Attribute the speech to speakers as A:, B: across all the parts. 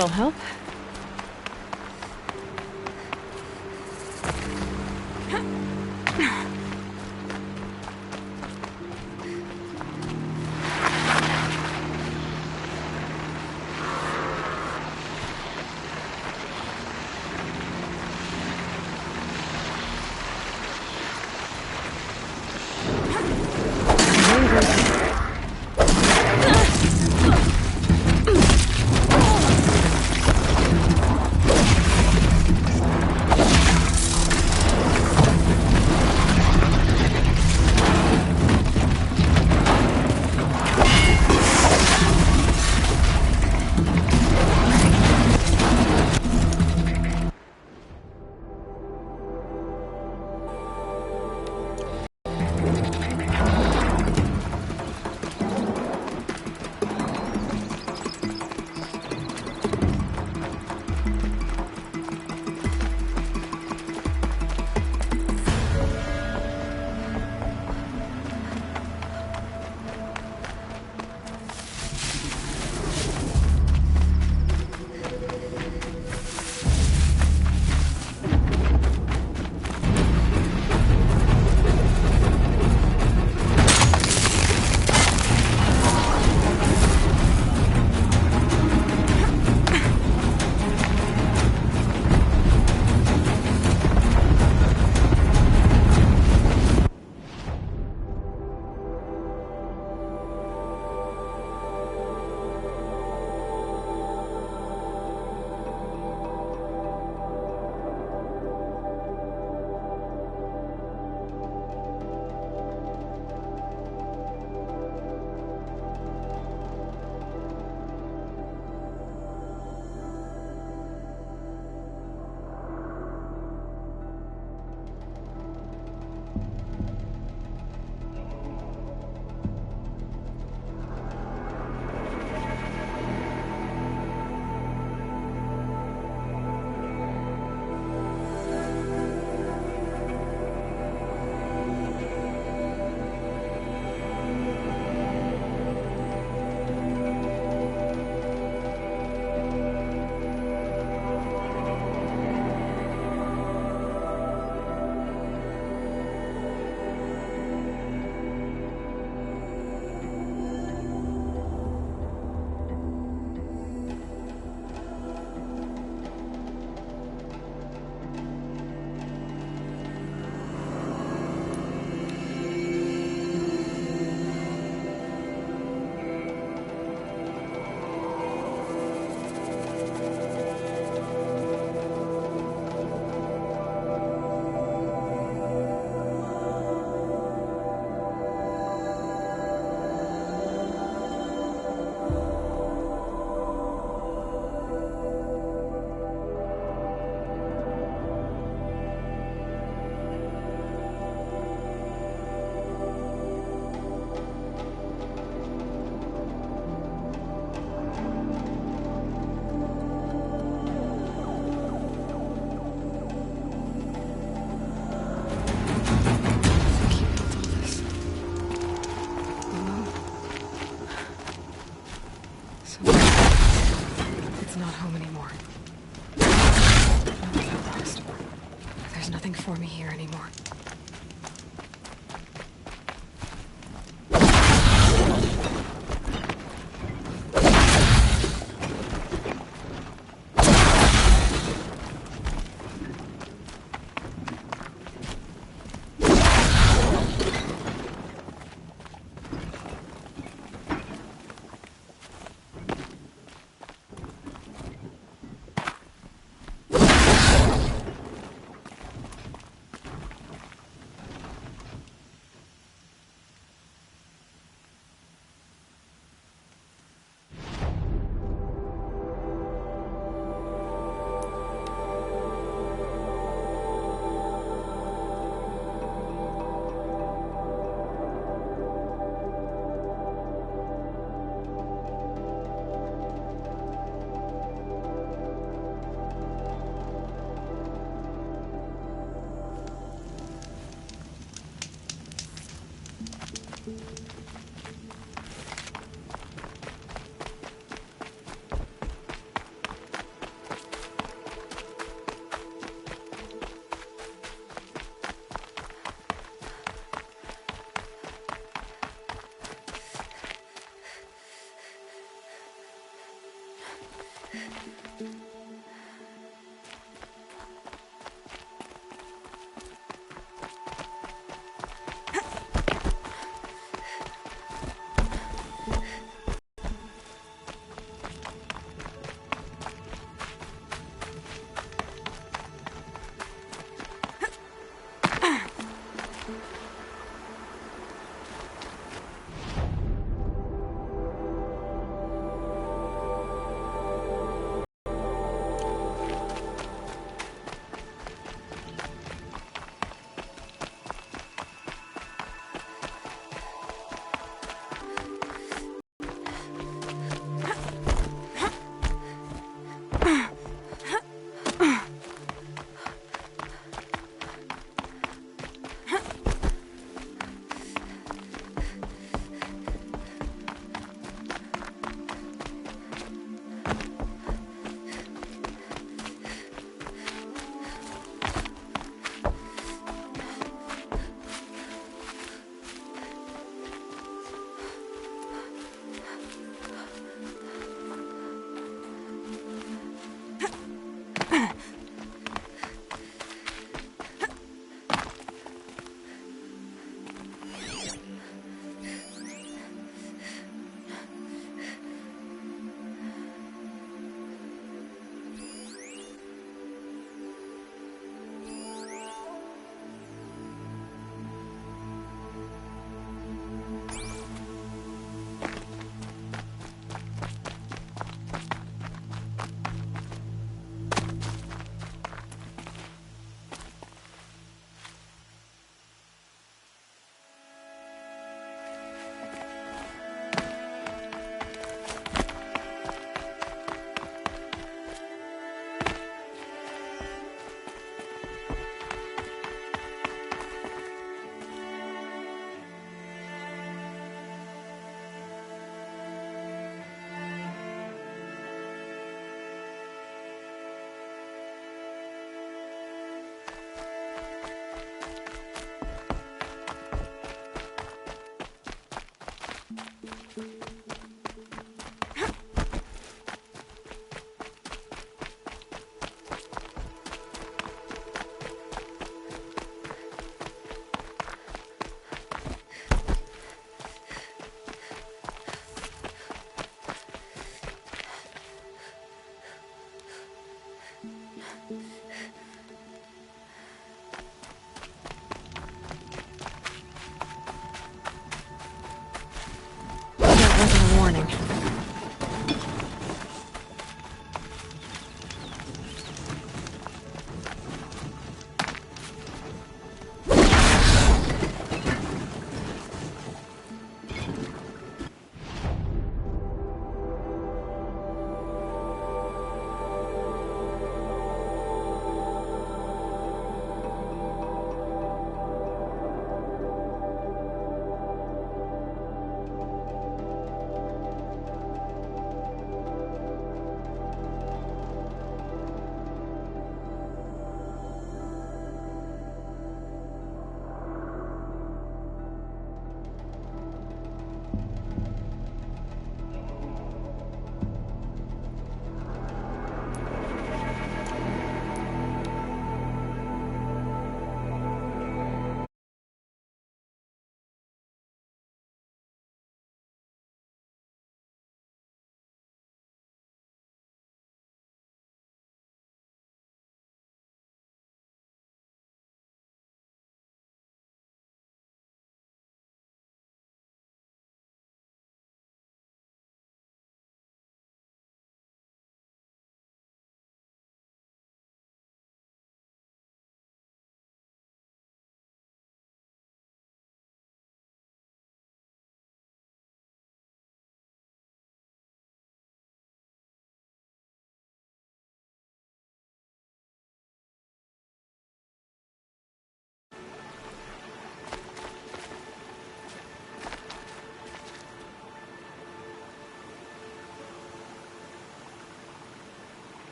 A: That'll help.
B: For me here anymore.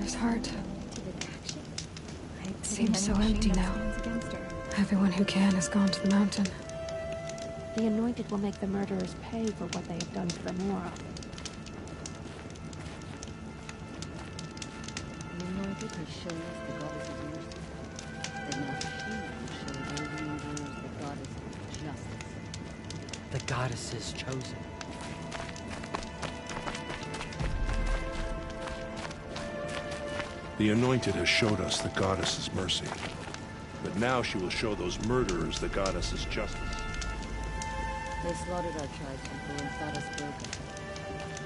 B: mother's heart. It seems so empty now. Everyone who can has gone to the mountain.
A: The Anointed will make the murderers pay for what they have done to Fenora.
C: The Anointed has shown us the goddess of mercy, but now she will show those murderers the goddess of justice.
D: The goddess is chosen.
E: The Anointed has showed us the goddess's mercy, but now she will show those murderers the goddess's justice.
C: They slaughtered our tribespeople and thought us broken,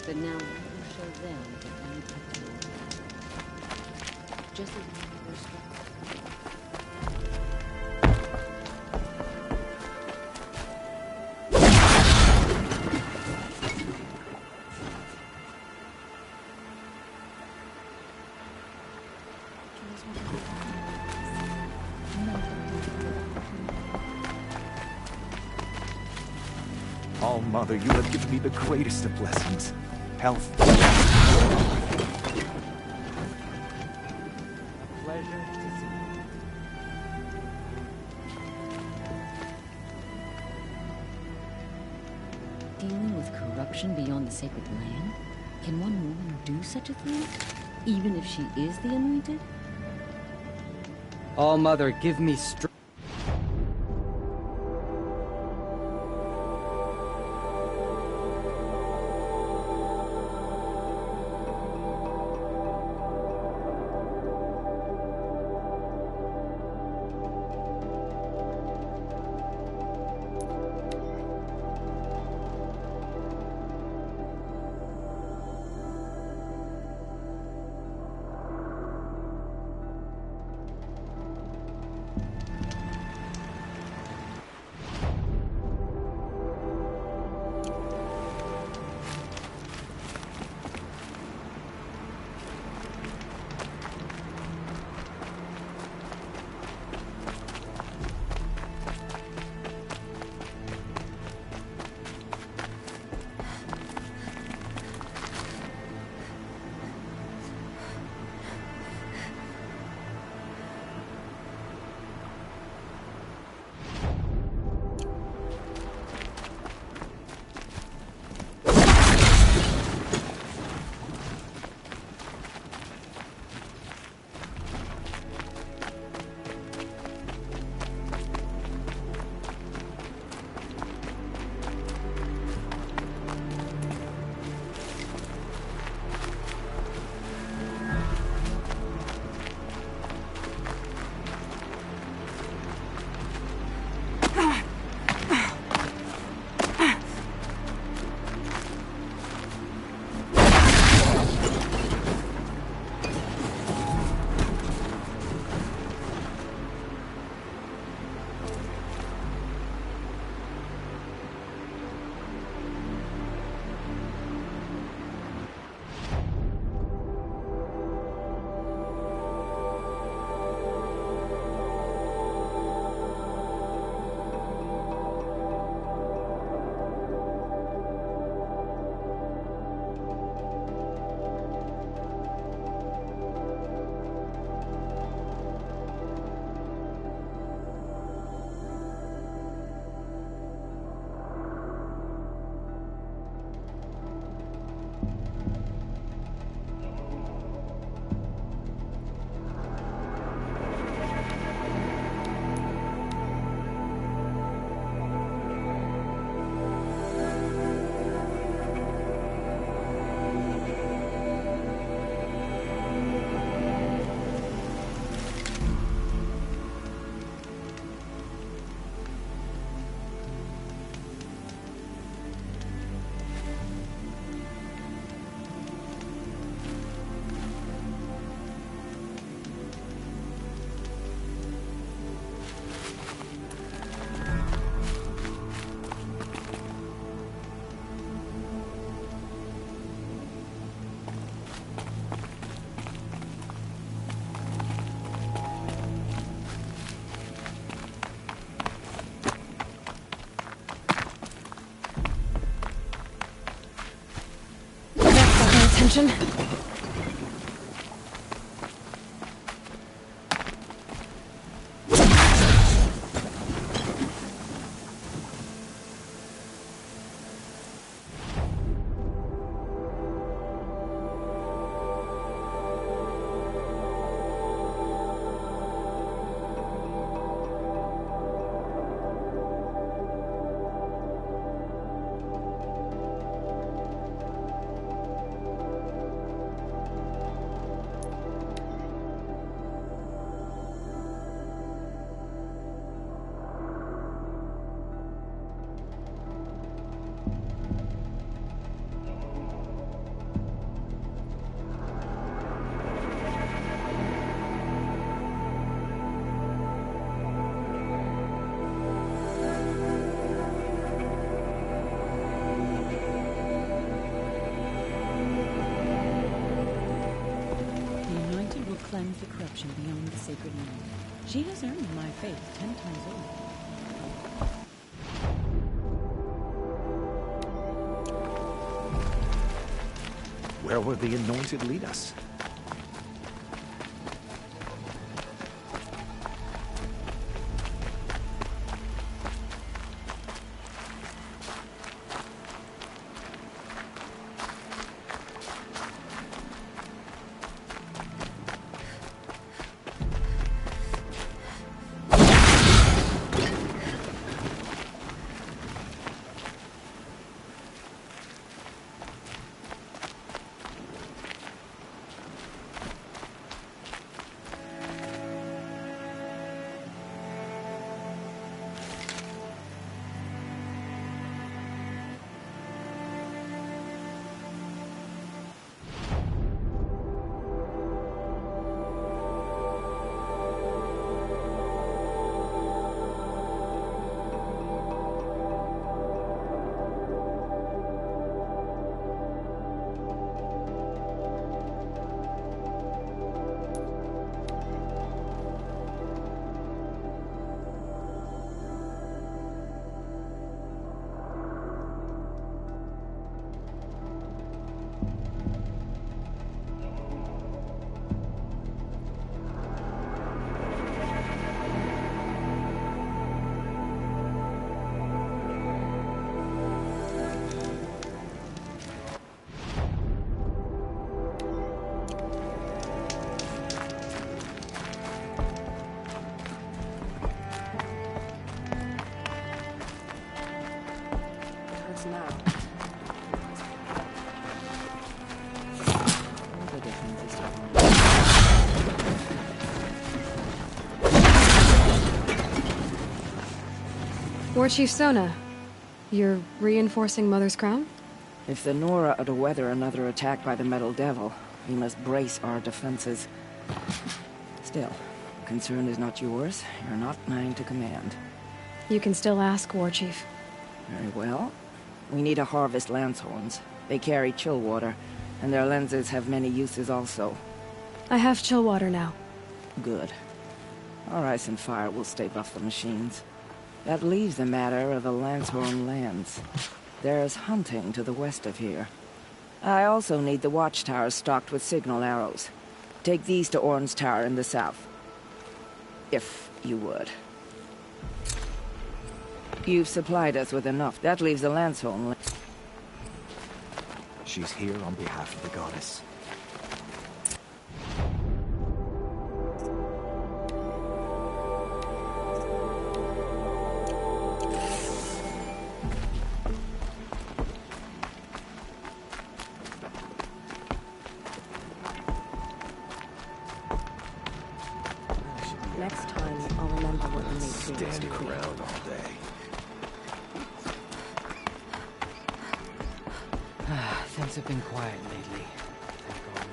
C: but now we will show them that we kept them. Just as we were struck.
F: All Mother, you have given me the greatest of blessings. Health.
D: Pleasure to see you.
C: Dealing with corruption beyond the sacred land? Can one woman do such a thing? Even if she is the Anointed?
D: All Mother, give me strength.
B: Attention.
C: cleanse the corruption beyond the sacred land. She has earned my faith 10 times over.
F: Where will the Anointed lead us?
B: War Chief Sona, you're reinforcing Mother's Crown?
G: If the Nora are to weather another attack by the Metal Devil, we must brace our defenses. Still, concern is not yours. You're not mine to command.
B: You can still ask, War Chief.
G: Very well. We need to harvest Lancehorns. They carry chill water, and their lenses have many uses also.
B: I have chill water now.
G: Good. Our ice and fire will stave off the machines. That leaves the matter of the Lancehorn lands. There's hunting to the west of here. I also need the watchtowers stocked with signal arrows. Take these to Orn's Tower in the south. If you would. You've supplied us with enough. That leaves the Lancehorn.
F: She's here on behalf of the goddess.
C: Next time, I'll remember what the matriarchs
F: Standing
C: decreed.
F: around all day.
D: Things have been quiet lately. Thank God.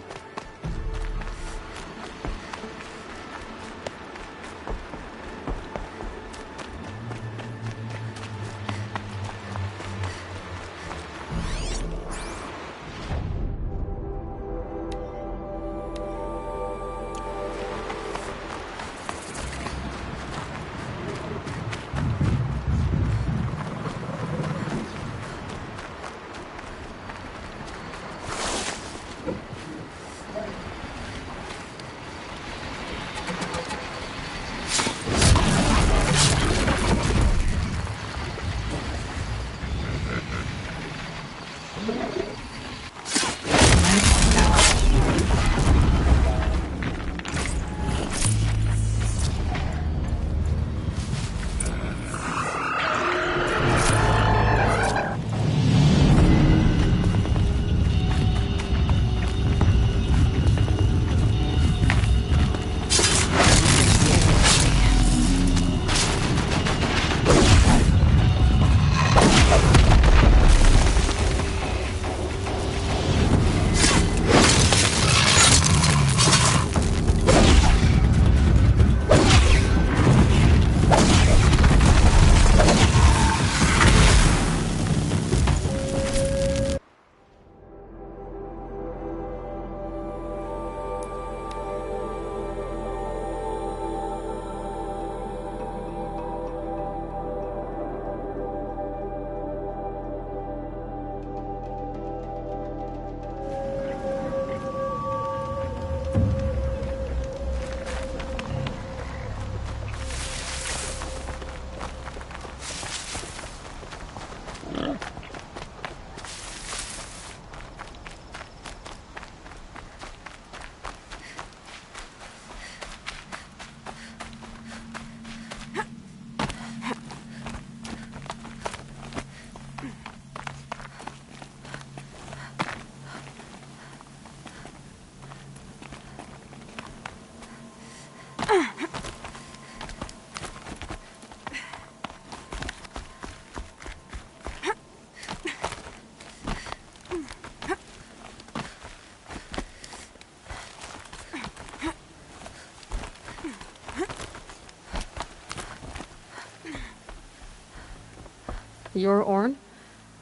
B: You're Orn?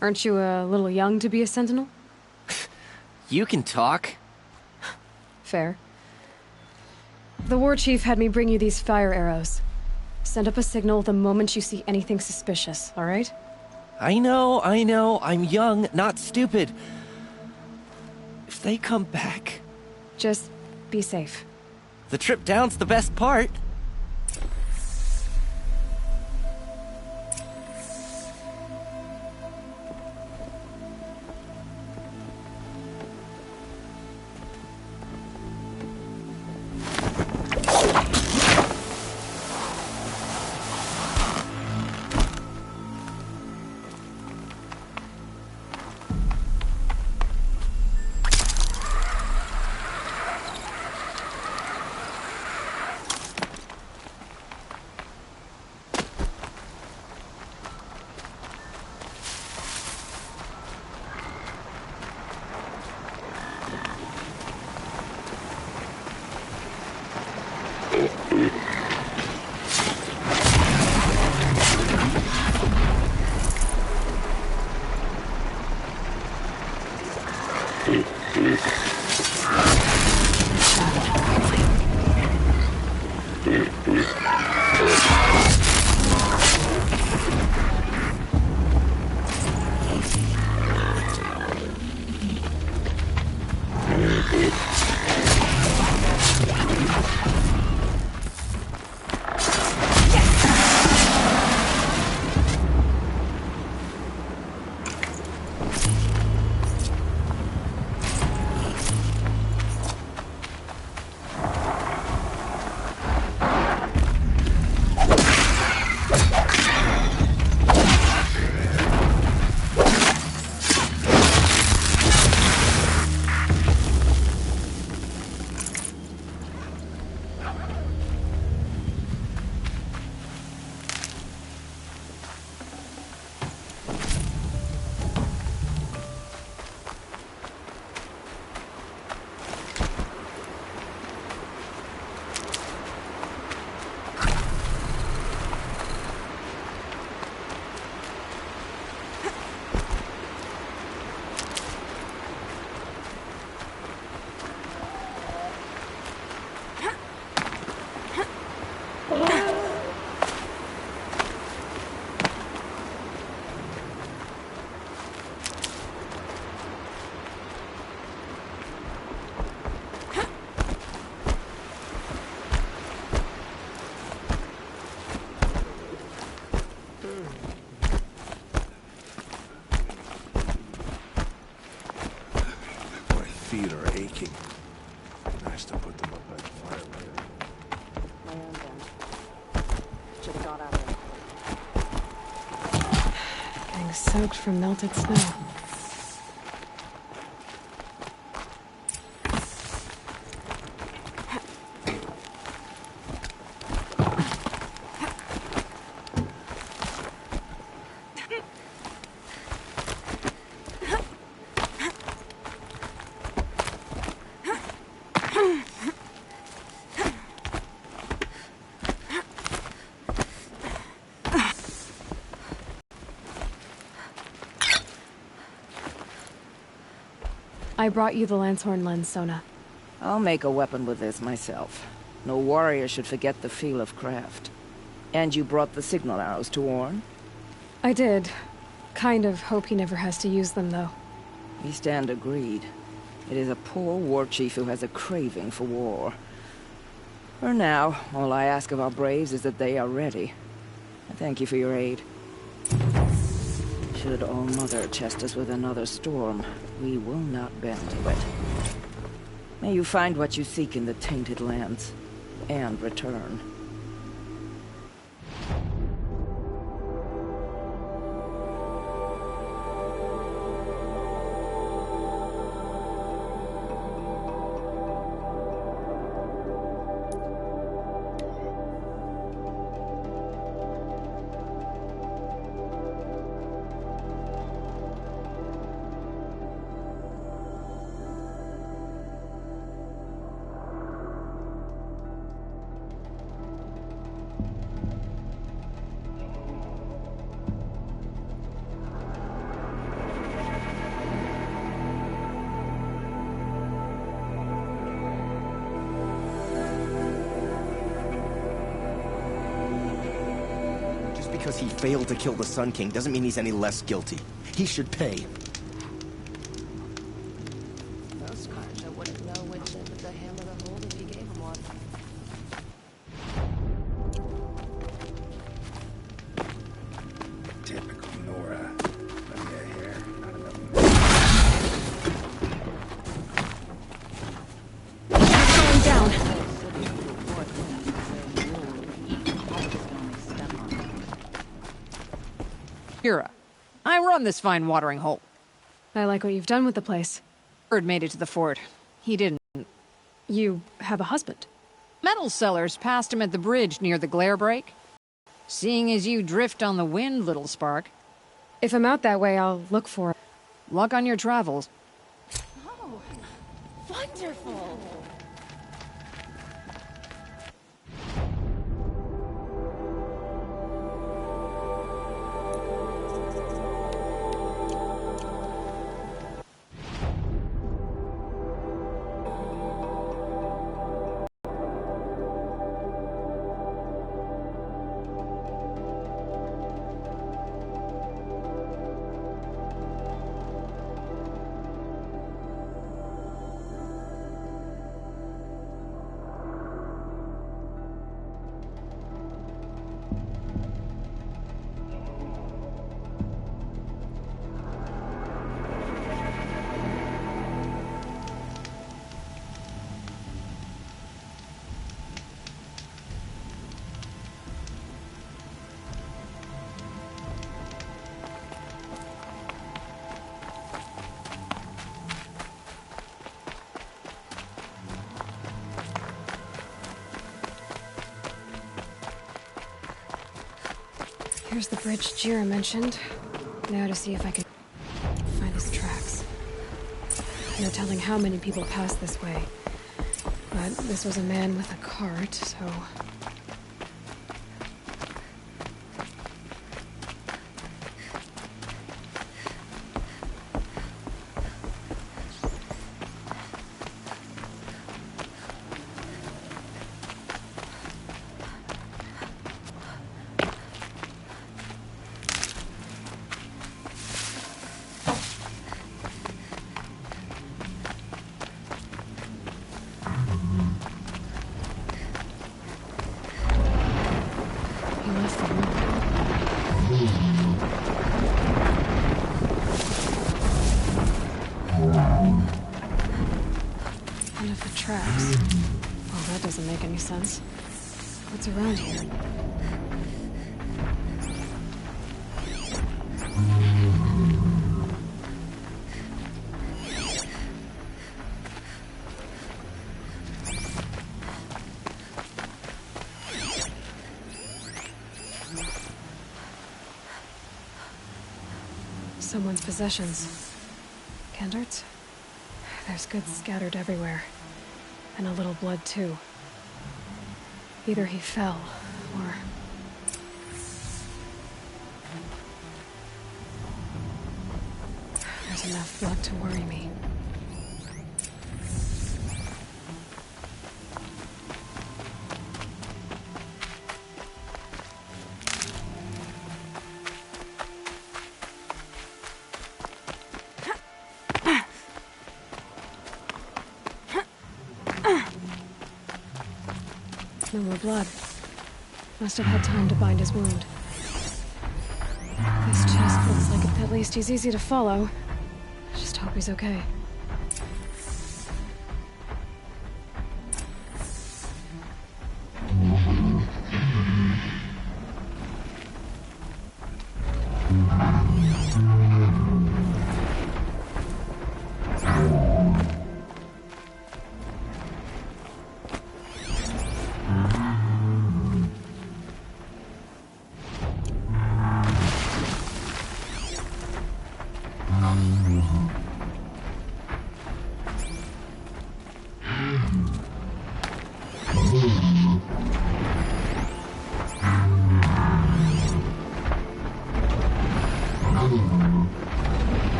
B: Aren't you a little young to be a sentinel?
D: You can talk.
B: Fair. The war chief had me bring you these fire arrows. Send up a signal the moment you see anything suspicious, alright?
H: I know. I'm young, not stupid. If they come back...
B: Just be safe.
H: The trip down's the best part.
E: Feet are aching. Nice to put them up by the fire later.
G: My own gun. Should have got out of there.
B: Getting soaked from melted snow. I brought you the Lancehorn lens, Sona.
G: I'll make a weapon with this myself. No warrior should forget the feel of craft. And you brought the signal arrows to Orn?
B: I did. Kind of hope he never has to use them, though.
G: We stand agreed. It is a poor war chief who has a craving for war. For now, all I ask of our braves is that they are ready. I thank you for your aid. Should All-Mother chest us with another storm, we will not bend to it. May you find what you seek in the Tainted Lands, and return.
H: because he failed to kill the Sun King doesn't mean he's any less guilty. He should pay.
A: Those cards, I wouldn't know which end of the hammer to hold if you gave him one.
E: Typical Nora. Plenty of hair, not enough.
B: Going down.
I: Kira, I run this fine watering hole.
B: I like what you've done with the place.
I: Bird made it to the fort. He didn't.
B: You have a husband.
I: Metal sellers passed him at the bridge near the glare break. Seeing as you drift on the wind, little spark.
B: If I'm out that way, I'll look for it.
I: Luck on your travels.
A: Oh, wonderful!
B: Here's the bridge Jira mentioned. Now to see if I can find his tracks. No telling how many people passed this way. But this was a man with a cart, so... He left the room. And if it tracks... Well, that doesn't make any sense. What's around here? Someone's possessions. Kendart's? There's goods scattered everywhere. And a little blood, too. Either he fell, or... There's enough blood to worry me. No more blood. Must have had time to bind his wound. This chest looks like at least he's easy to follow. Just hope he's okay.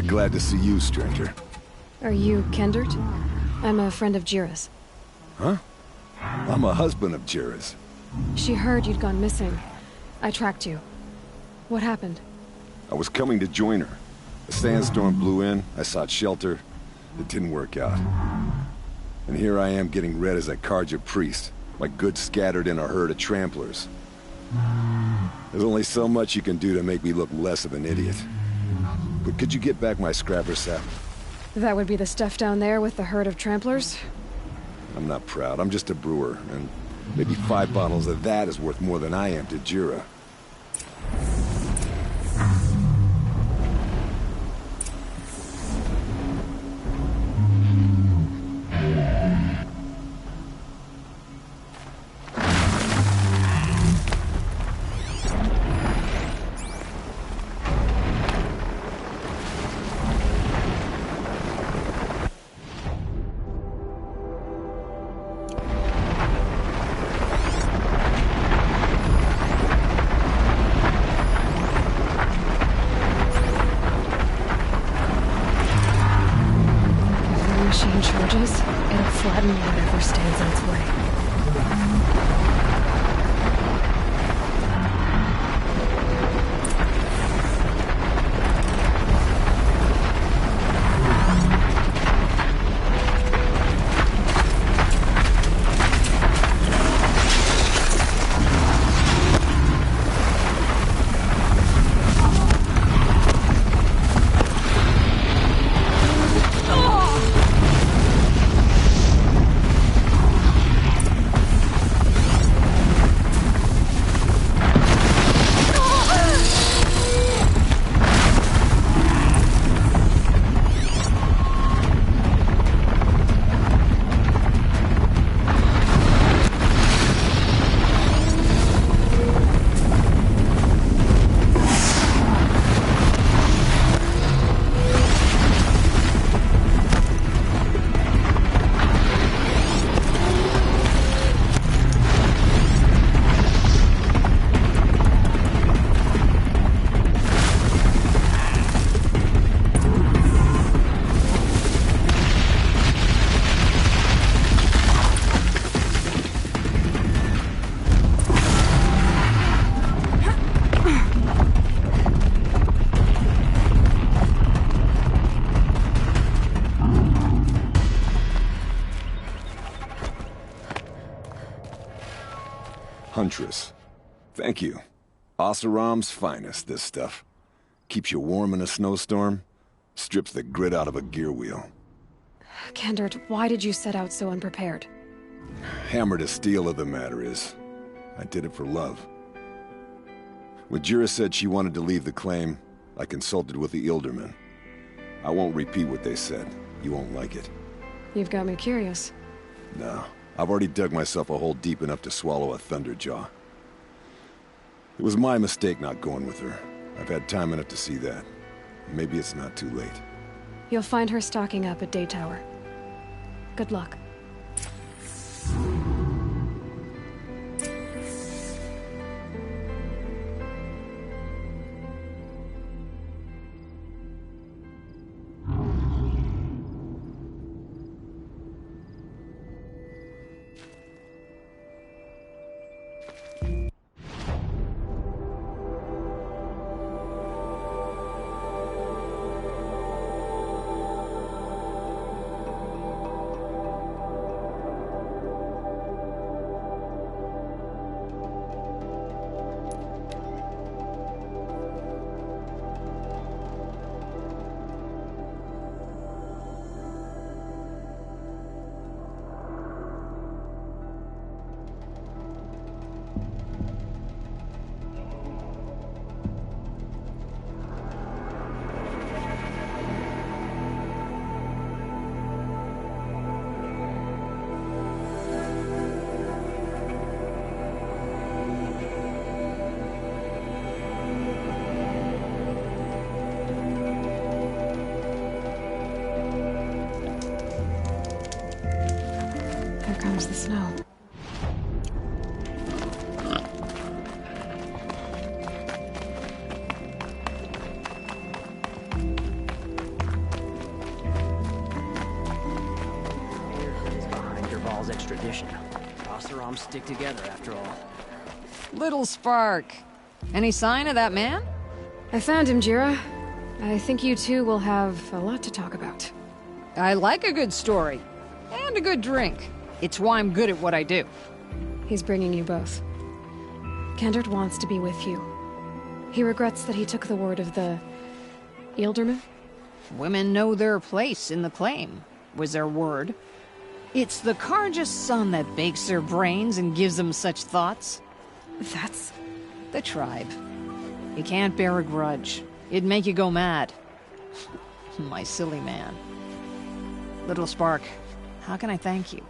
J: Glad to see you, stranger.
B: Are you Kendert? I'm a friend of Jira's.
J: Huh? I'm a husband of Jira's.
B: She heard you'd gone missing. I tracked you. What happened?
J: I was coming to join her. A sandstorm blew in, I sought shelter. It didn't work out. And here I am getting read as a Carja priest, my goods scattered in a herd of tramplers. There's only so much you can do to make me look less of an idiot. But could you get back my scrapper sap?
B: That would be the stuff down there with the herd of tramplers?
J: I'm not proud, I'm just a brewer, and maybe 5 bottles of that is worth more than I am to Jira.
B: It'll flatten whatever stands in its way.
J: Huntress. Thank you. Oseram's finest, this stuff. Keeps you warm in a snowstorm, strips the grit out of a gear wheel.
B: Kendert, why did you set out so unprepared?
J: Hammer to steel of the matter is, I did it for love. When Jira said she wanted to leave the claim, I consulted with the Ildermen. I won't repeat what they said. You won't like it.
B: You've got me curious.
J: No. I've already dug myself a hole deep enough to swallow a Thunderjaw. It was my mistake not going with her. I've had time enough to see that. Maybe it's not too late.
B: You'll find her stocking up at Daytower. Good luck. Here comes the snow.
K: Cal's extradition. Oseram stick together, after all.
I: Little Spark. Any sign of that man?
B: I found him, Jira. I think you two will have a lot to talk about.
I: I like a good story. And a good drink. It's why I'm good at what I do.
B: He's bringing you both. Kendrick wants to be with you. He regrets that he took the word of the... Ealdorman?
I: Women know their place in the claim, was their word. It's the Carja's son that bakes their brains and gives them such thoughts.
B: That's...
I: the tribe. You can't bear a grudge. It'd make you go mad. My silly man. Little Spark, how can I thank you?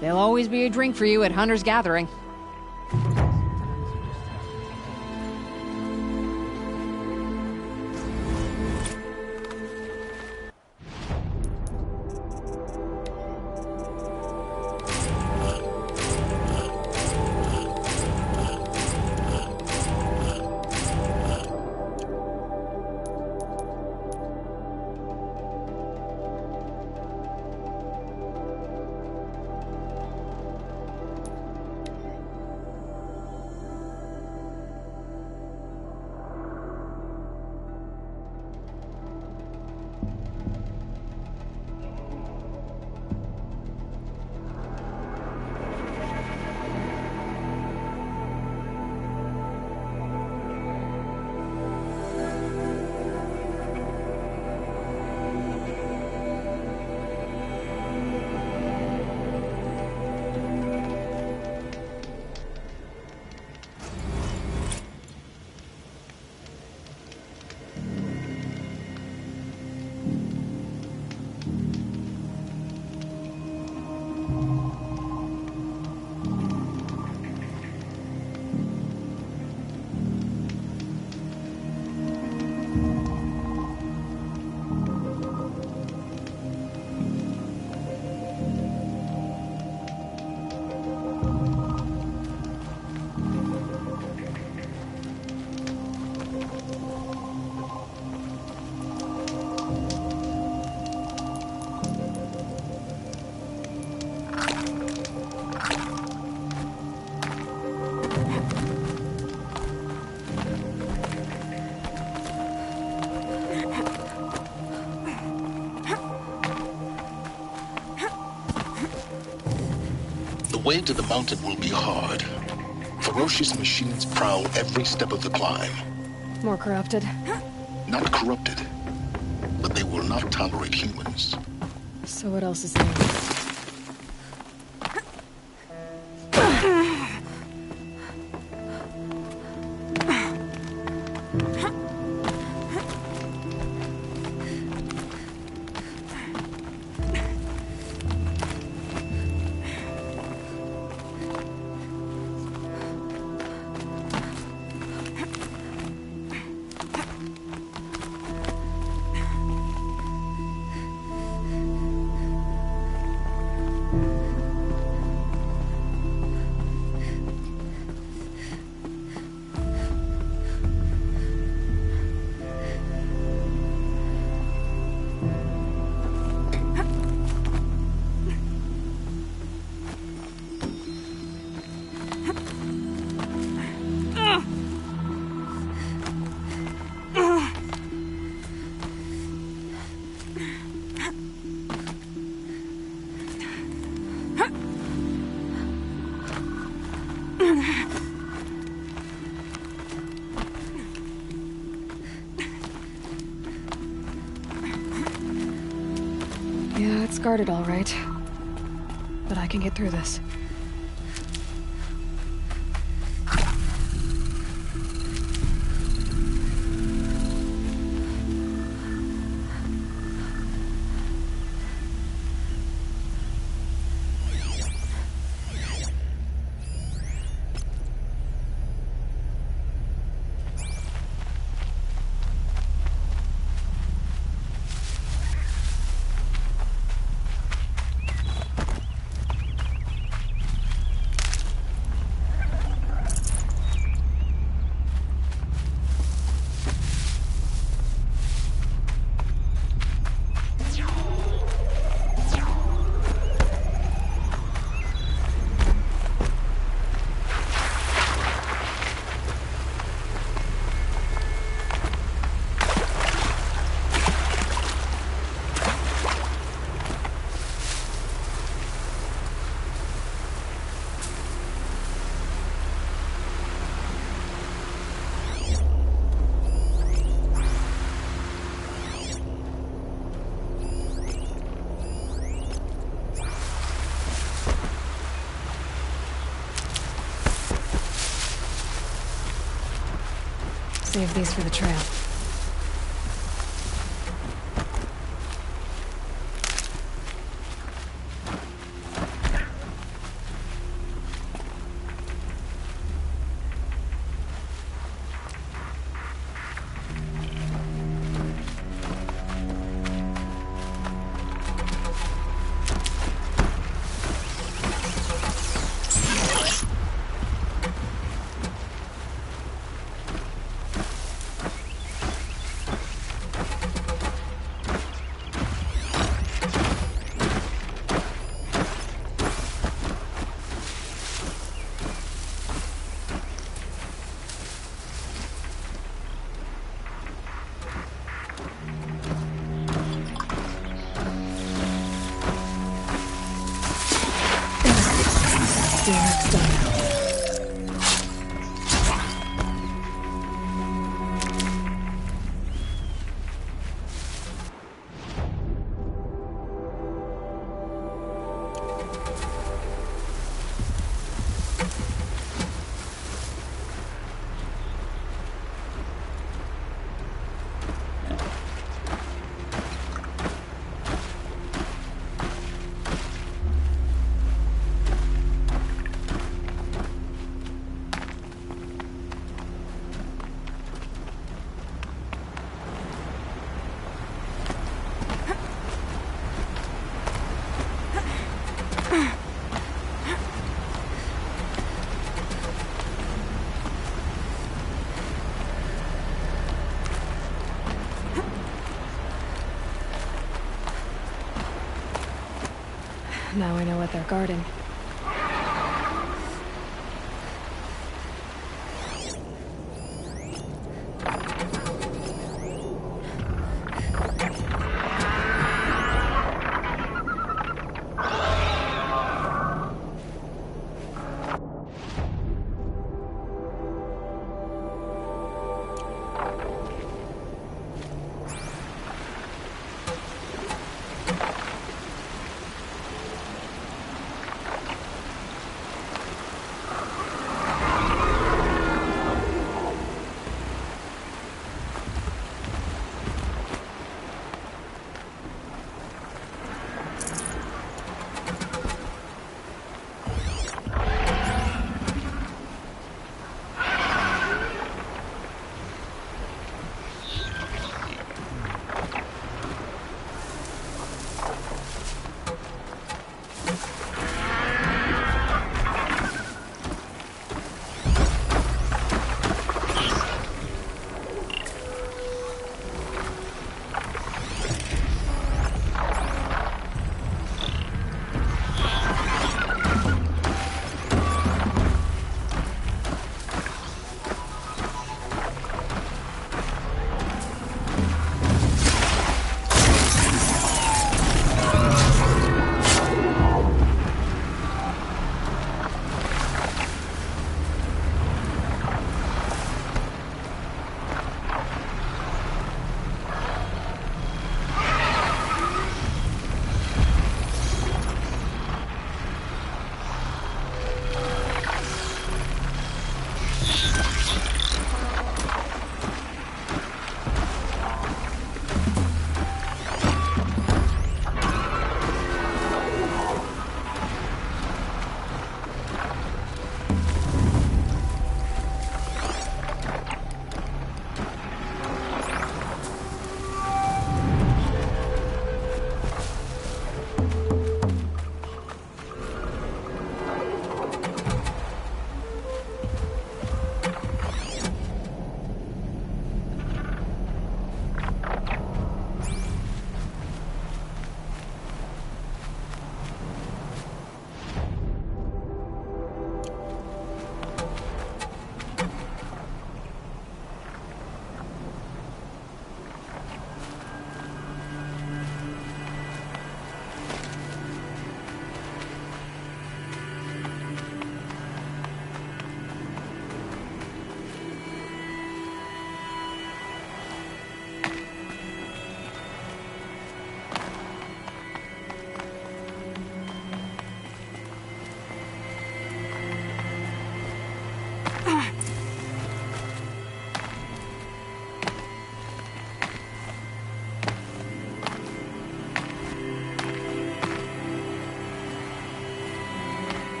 I: There'll always be a drink for you at Hunter's Gathering.
L: The way to the mountain will be hard. Ferocious machines prowl every step of the climb.
B: More corrupted?
L: Not corrupted, but they will not tolerate humans.
B: So what else is new? Yeah, it's guarded all right. But I can get through this. Save these for the trail. Now I know what they're guarding.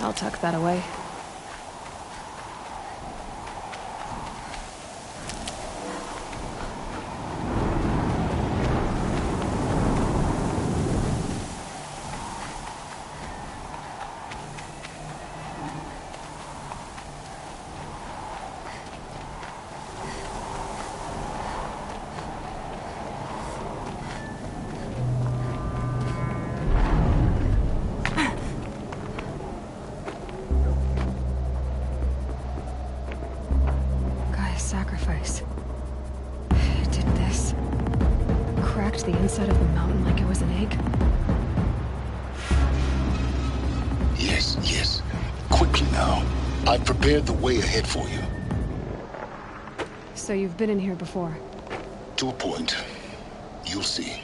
B: I'll tuck that away. Sacrifice. It did this. Cracked the inside of the mountain like it was an egg.
L: Yes, yes. Quickly now. I've prepared the way ahead for you.
B: So you've been in here before?
L: To a point. You'll see.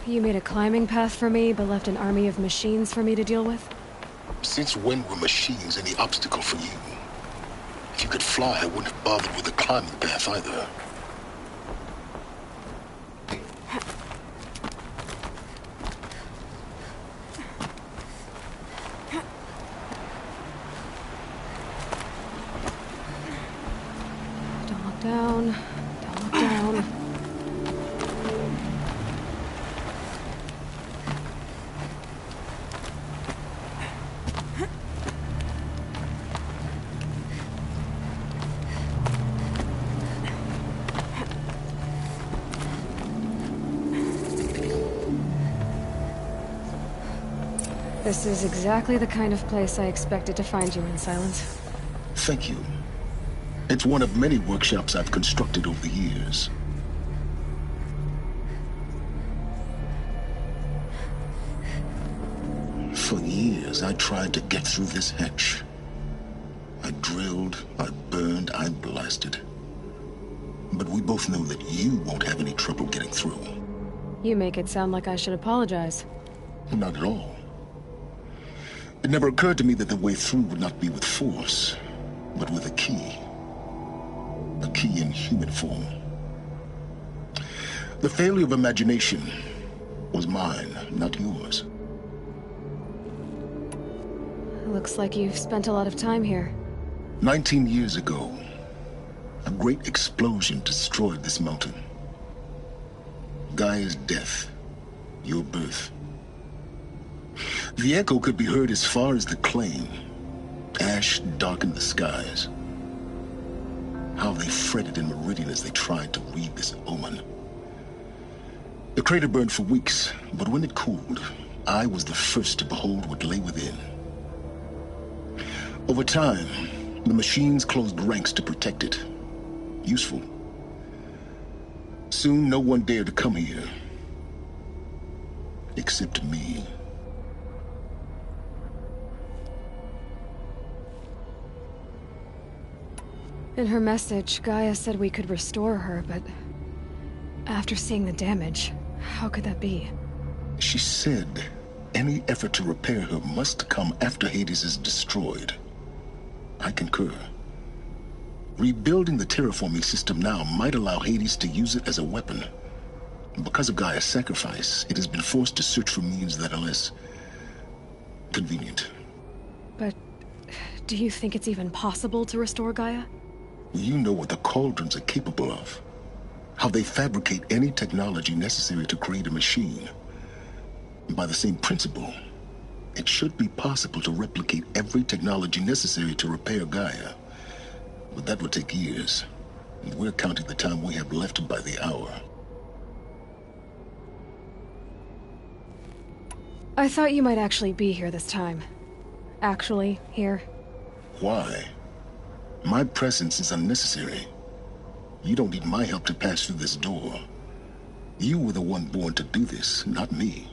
B: You made a climbing path for me, but left an army of machines for me to deal with?
L: Since when were machines any obstacle for you? If you could fly, I wouldn't have bothered with the climbing path either.
B: Don't look down. Don't look down. This is exactly the kind of place I expected to find you in, Silence.
L: Thank you. It's one of many workshops I've constructed over the years. For years, I tried to get through this hatch. I drilled, I burned, I blasted. But we both know that you won't have any trouble getting through.
B: You make it sound like I should apologize.
L: Not at all. It never occurred to me that the way through would not be with force, but with a key. A key in human form. The failure of imagination was mine, not yours.
B: Looks like you've spent a lot of time here.
L: 19 years ago, a great explosion destroyed this mountain. Gaia's death, your birth. The echo could be heard as far as the claim. Ash darkened the skies. How they fretted in Meridian as they tried to read this omen. The crater burned for weeks, but when it cooled, I was the first to behold what lay within. Over time, the machines closed ranks to protect it. Useful. Soon, no one dared to come here. Except me.
B: In her message, Gaia said we could restore her, but after seeing the damage, how could that be?
L: She said any effort to repair her must come after Hades is destroyed. I concur. Rebuilding the terraforming system now might allow Hades to use it as a weapon. Because of Gaia's sacrifice, it has been forced to search for means that are less convenient.
B: But do you think it's even possible to restore Gaia?
L: You know what the Cauldrons are capable of. How they fabricate any technology necessary to create a machine. By the same principle, it should be possible to replicate every technology necessary to repair Gaia. But that would take years. And we're counting the time we have left by the hour.
B: I thought you might actually be here this time. Actually, here.
L: Why? My presence is unnecessary. You don't need my help to pass through this door. You were the one born to do this, not me.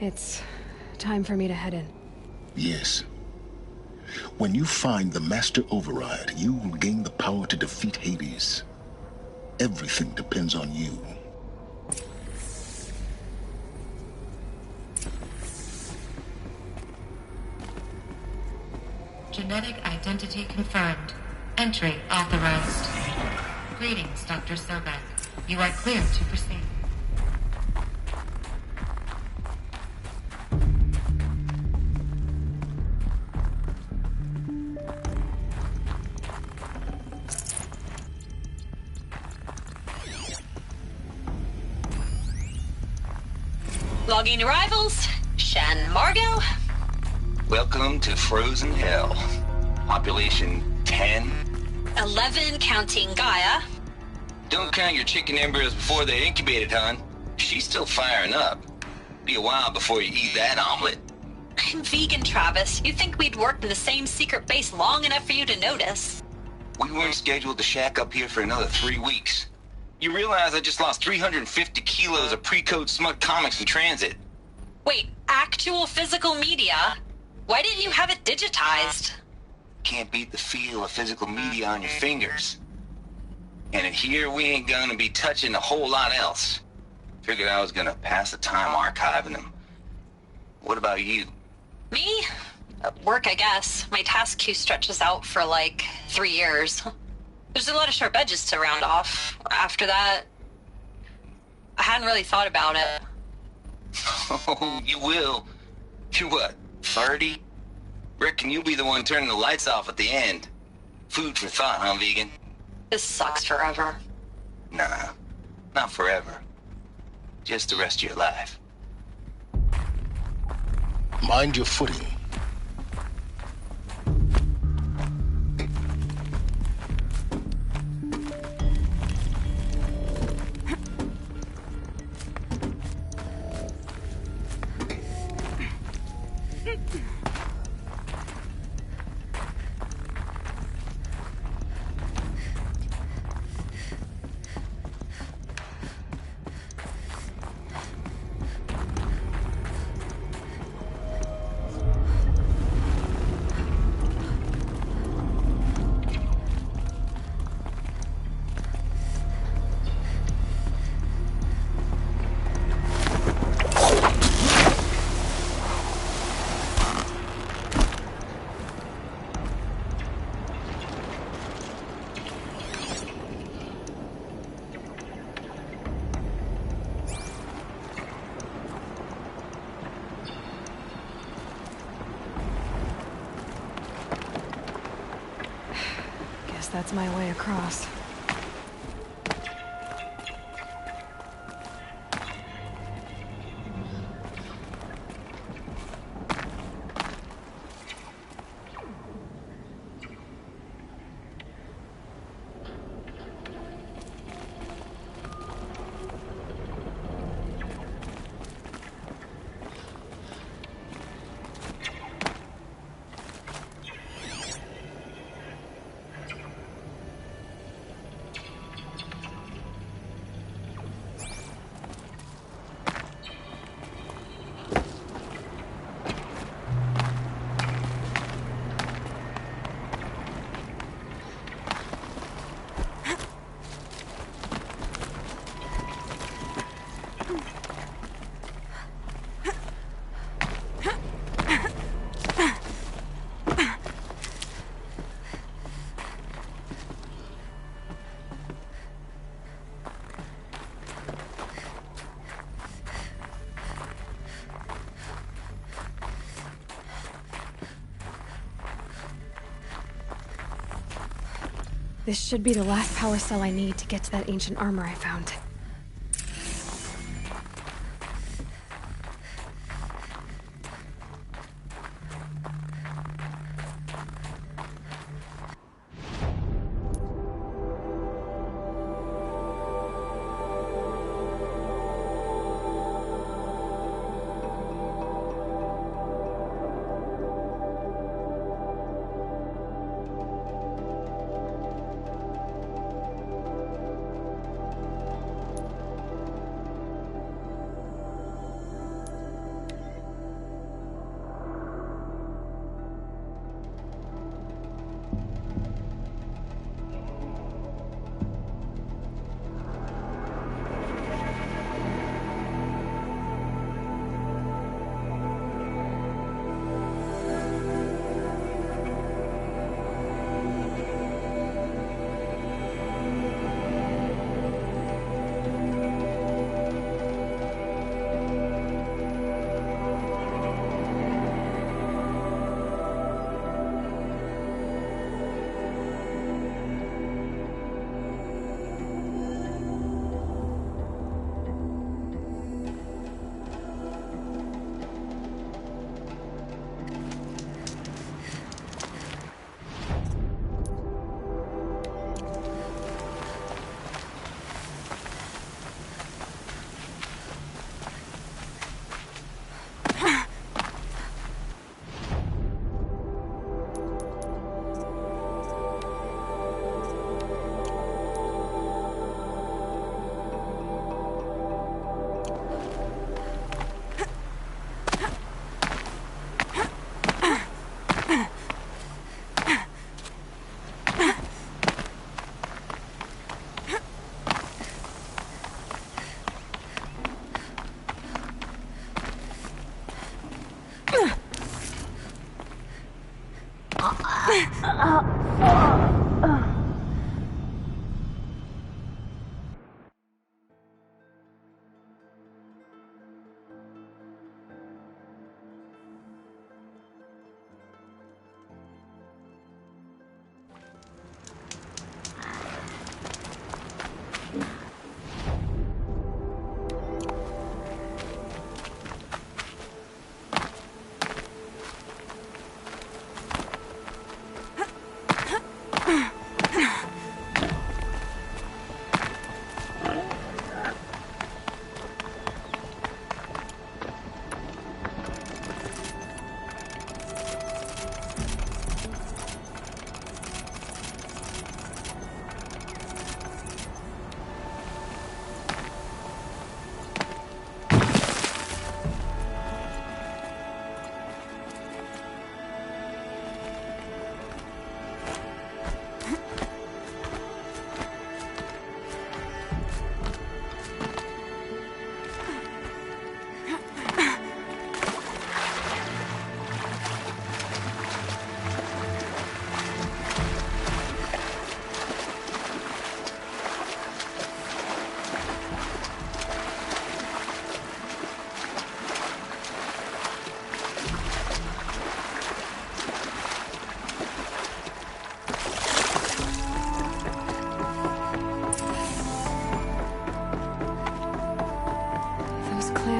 B: It's time for me to head in.
L: Yes. When you find the Master Override, you will gain the power to defeat Hades. Everything depends on you.
M: Genetic identity confirmed. Entry authorized. Greetings, Dr. Sobek. You are clear to proceed.
N: Logging arrivals. Shan Margot.
O: Welcome to Frozen Hell. Population 10.
N: 11 counting Gaia.
O: Don't count your chicken embryos before they're incubated, hon. She's still firing up. Be a while before you eat that omelet.
N: I'm vegan, Travis. You think we'd worked in the same secret base long enough for you to notice?
O: We weren't scheduled to shack up here for another 3 weeks. You realize I just lost 350 kilos of pre-code smut comics in transit.
N: Wait, actual physical media? Why didn't you have it digitized?
O: Can't beat the feel of physical media on your fingers. And in here, we ain't gonna be touching a whole lot else. Figured I was gonna pass the time archiving them. What about you?
N: Me? Work, I guess. My task queue stretches out for like 3 years. There's a lot of sharp edges to round off. After that, I hadn't really thought about it.
O: Oh, you will. You're what, 30? Reckon you'll be the one turning the lights off at the end. Food for thought, huh, vegan?
N: This sucks forever.
O: Nah, not forever. Just the rest of your life.
L: Mind your footing.
B: That's my way across. This should be the last power cell I need to get to that ancient armor I found.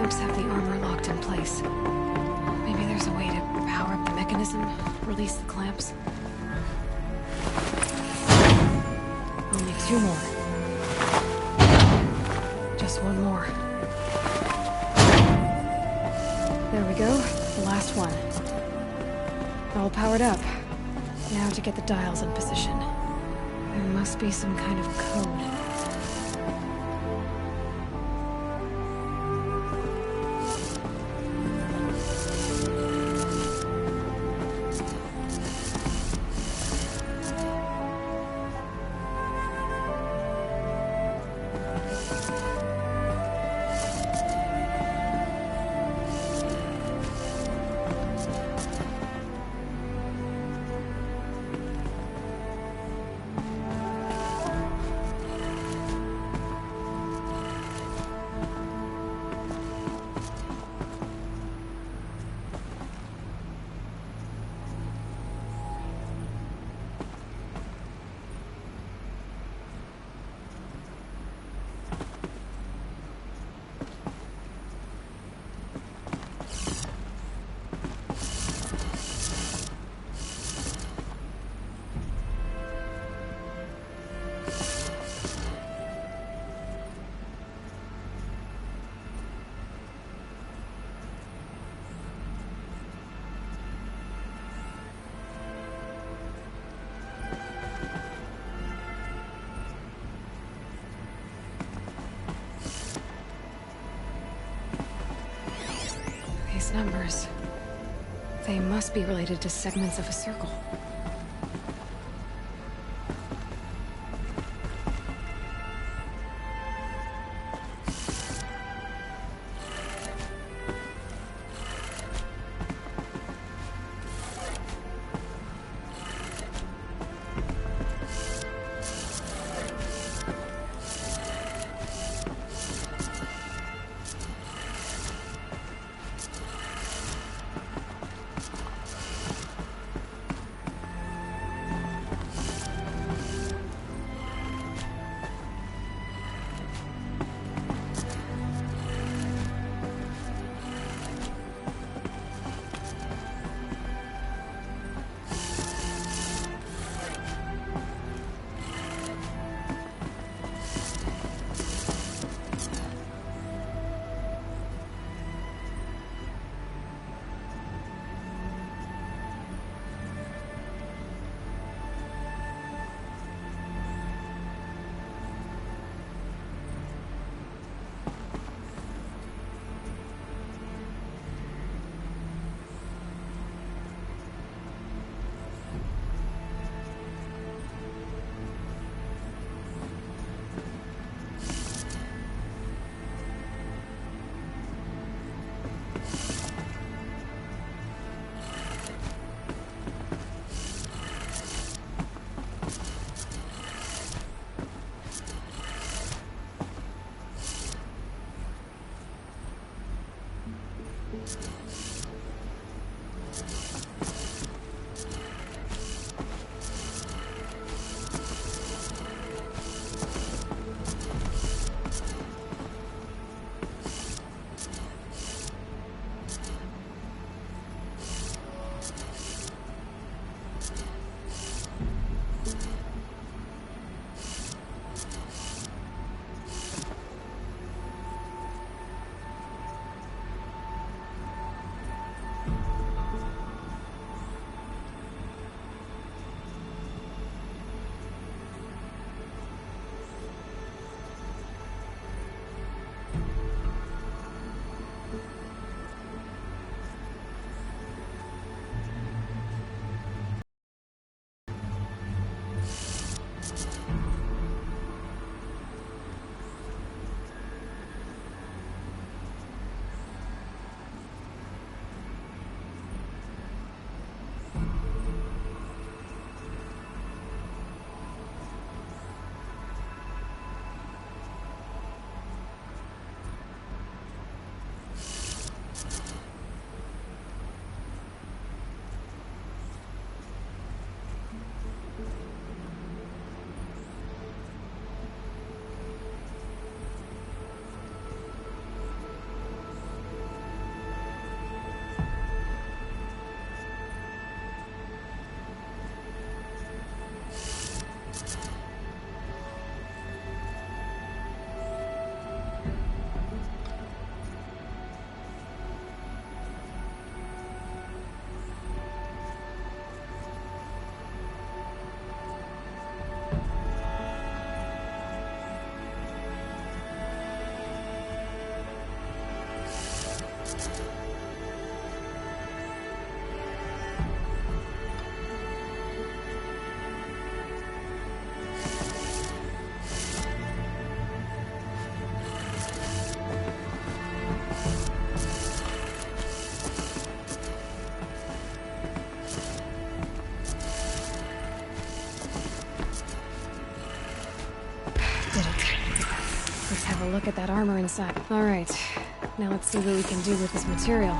B: Have the armor locked in place. Maybe there's a way to power up the mechanism, release the clamps. Only 2 more. Just 1 more. There we go, the last one. All powered up. Now to get the dials in position. There must be some kind of code. Numbers. They must be related to segments of a circle. Look at that armor inside. All right, now let's see what we can do with this material.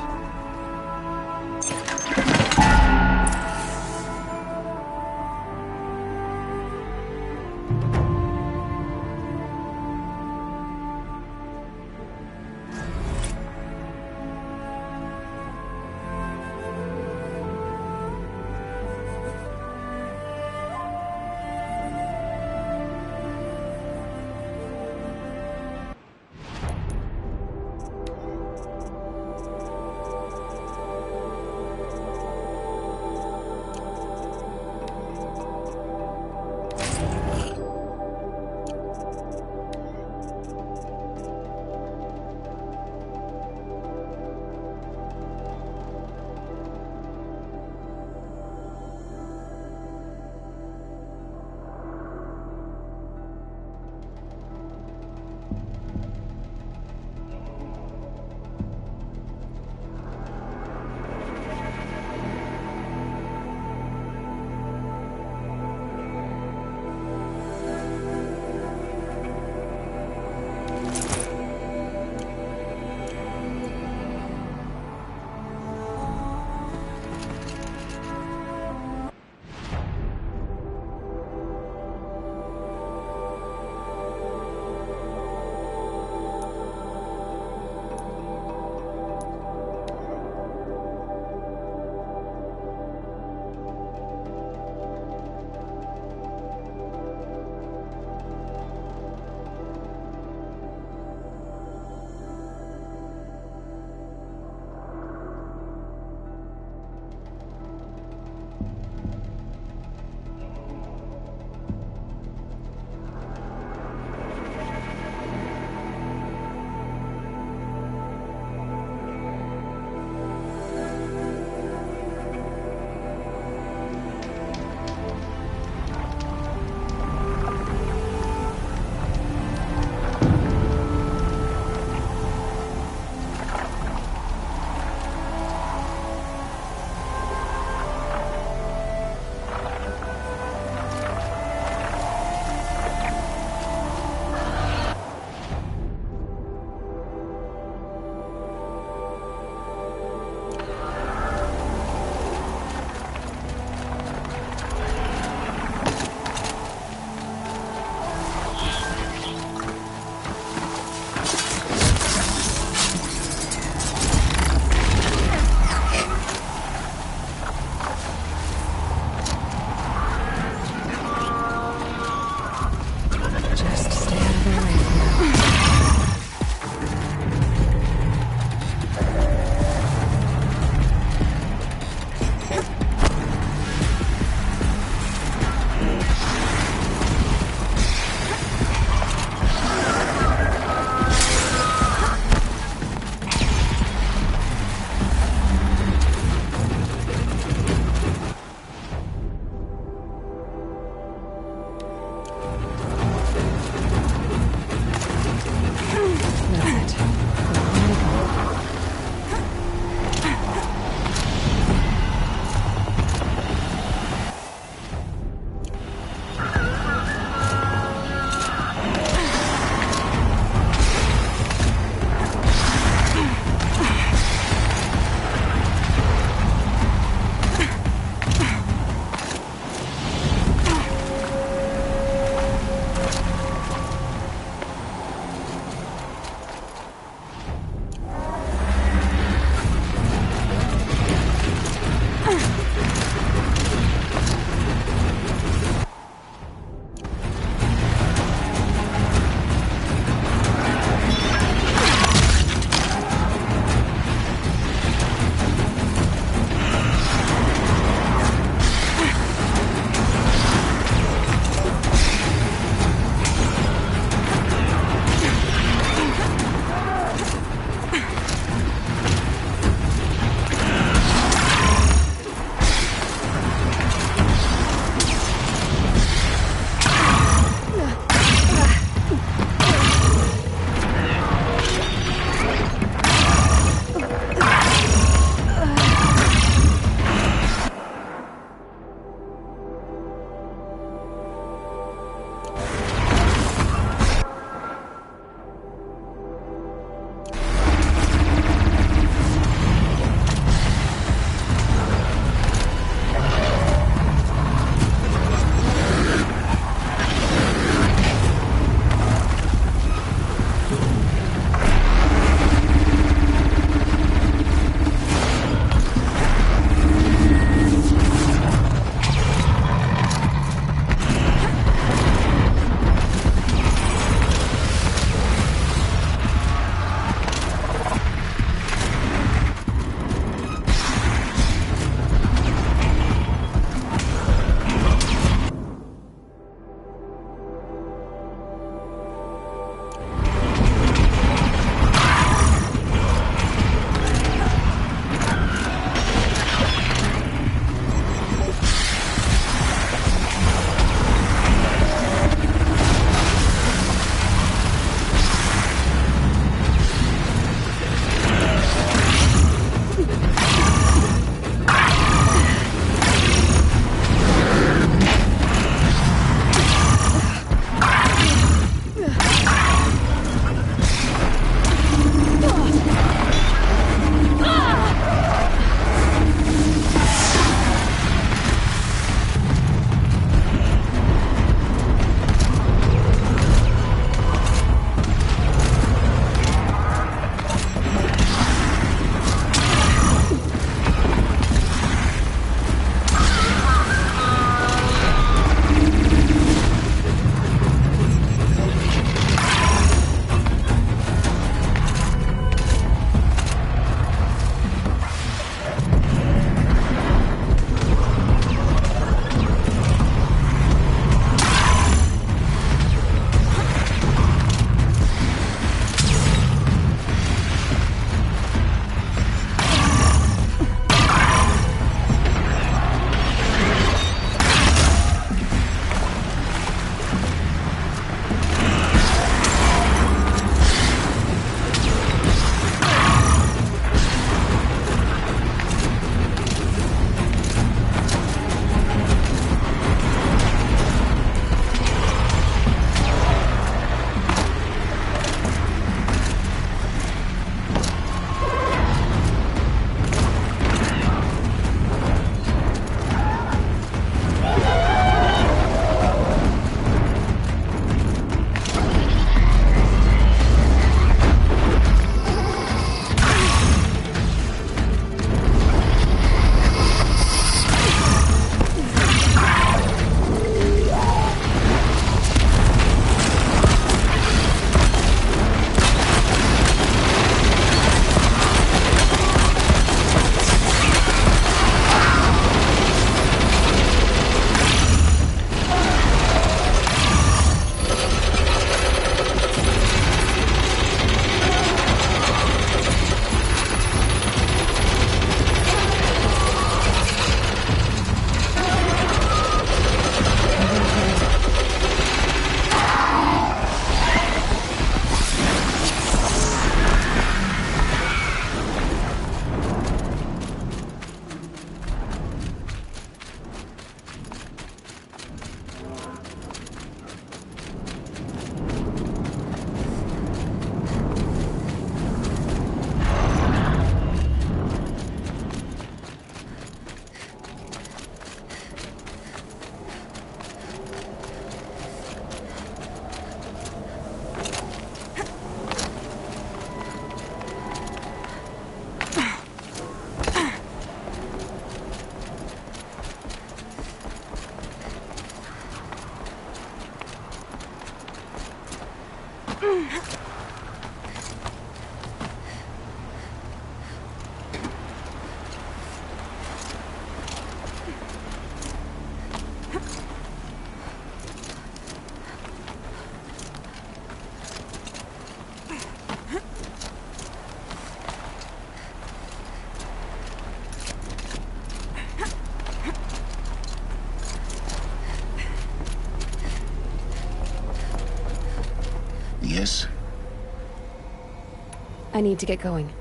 B: I need to get going.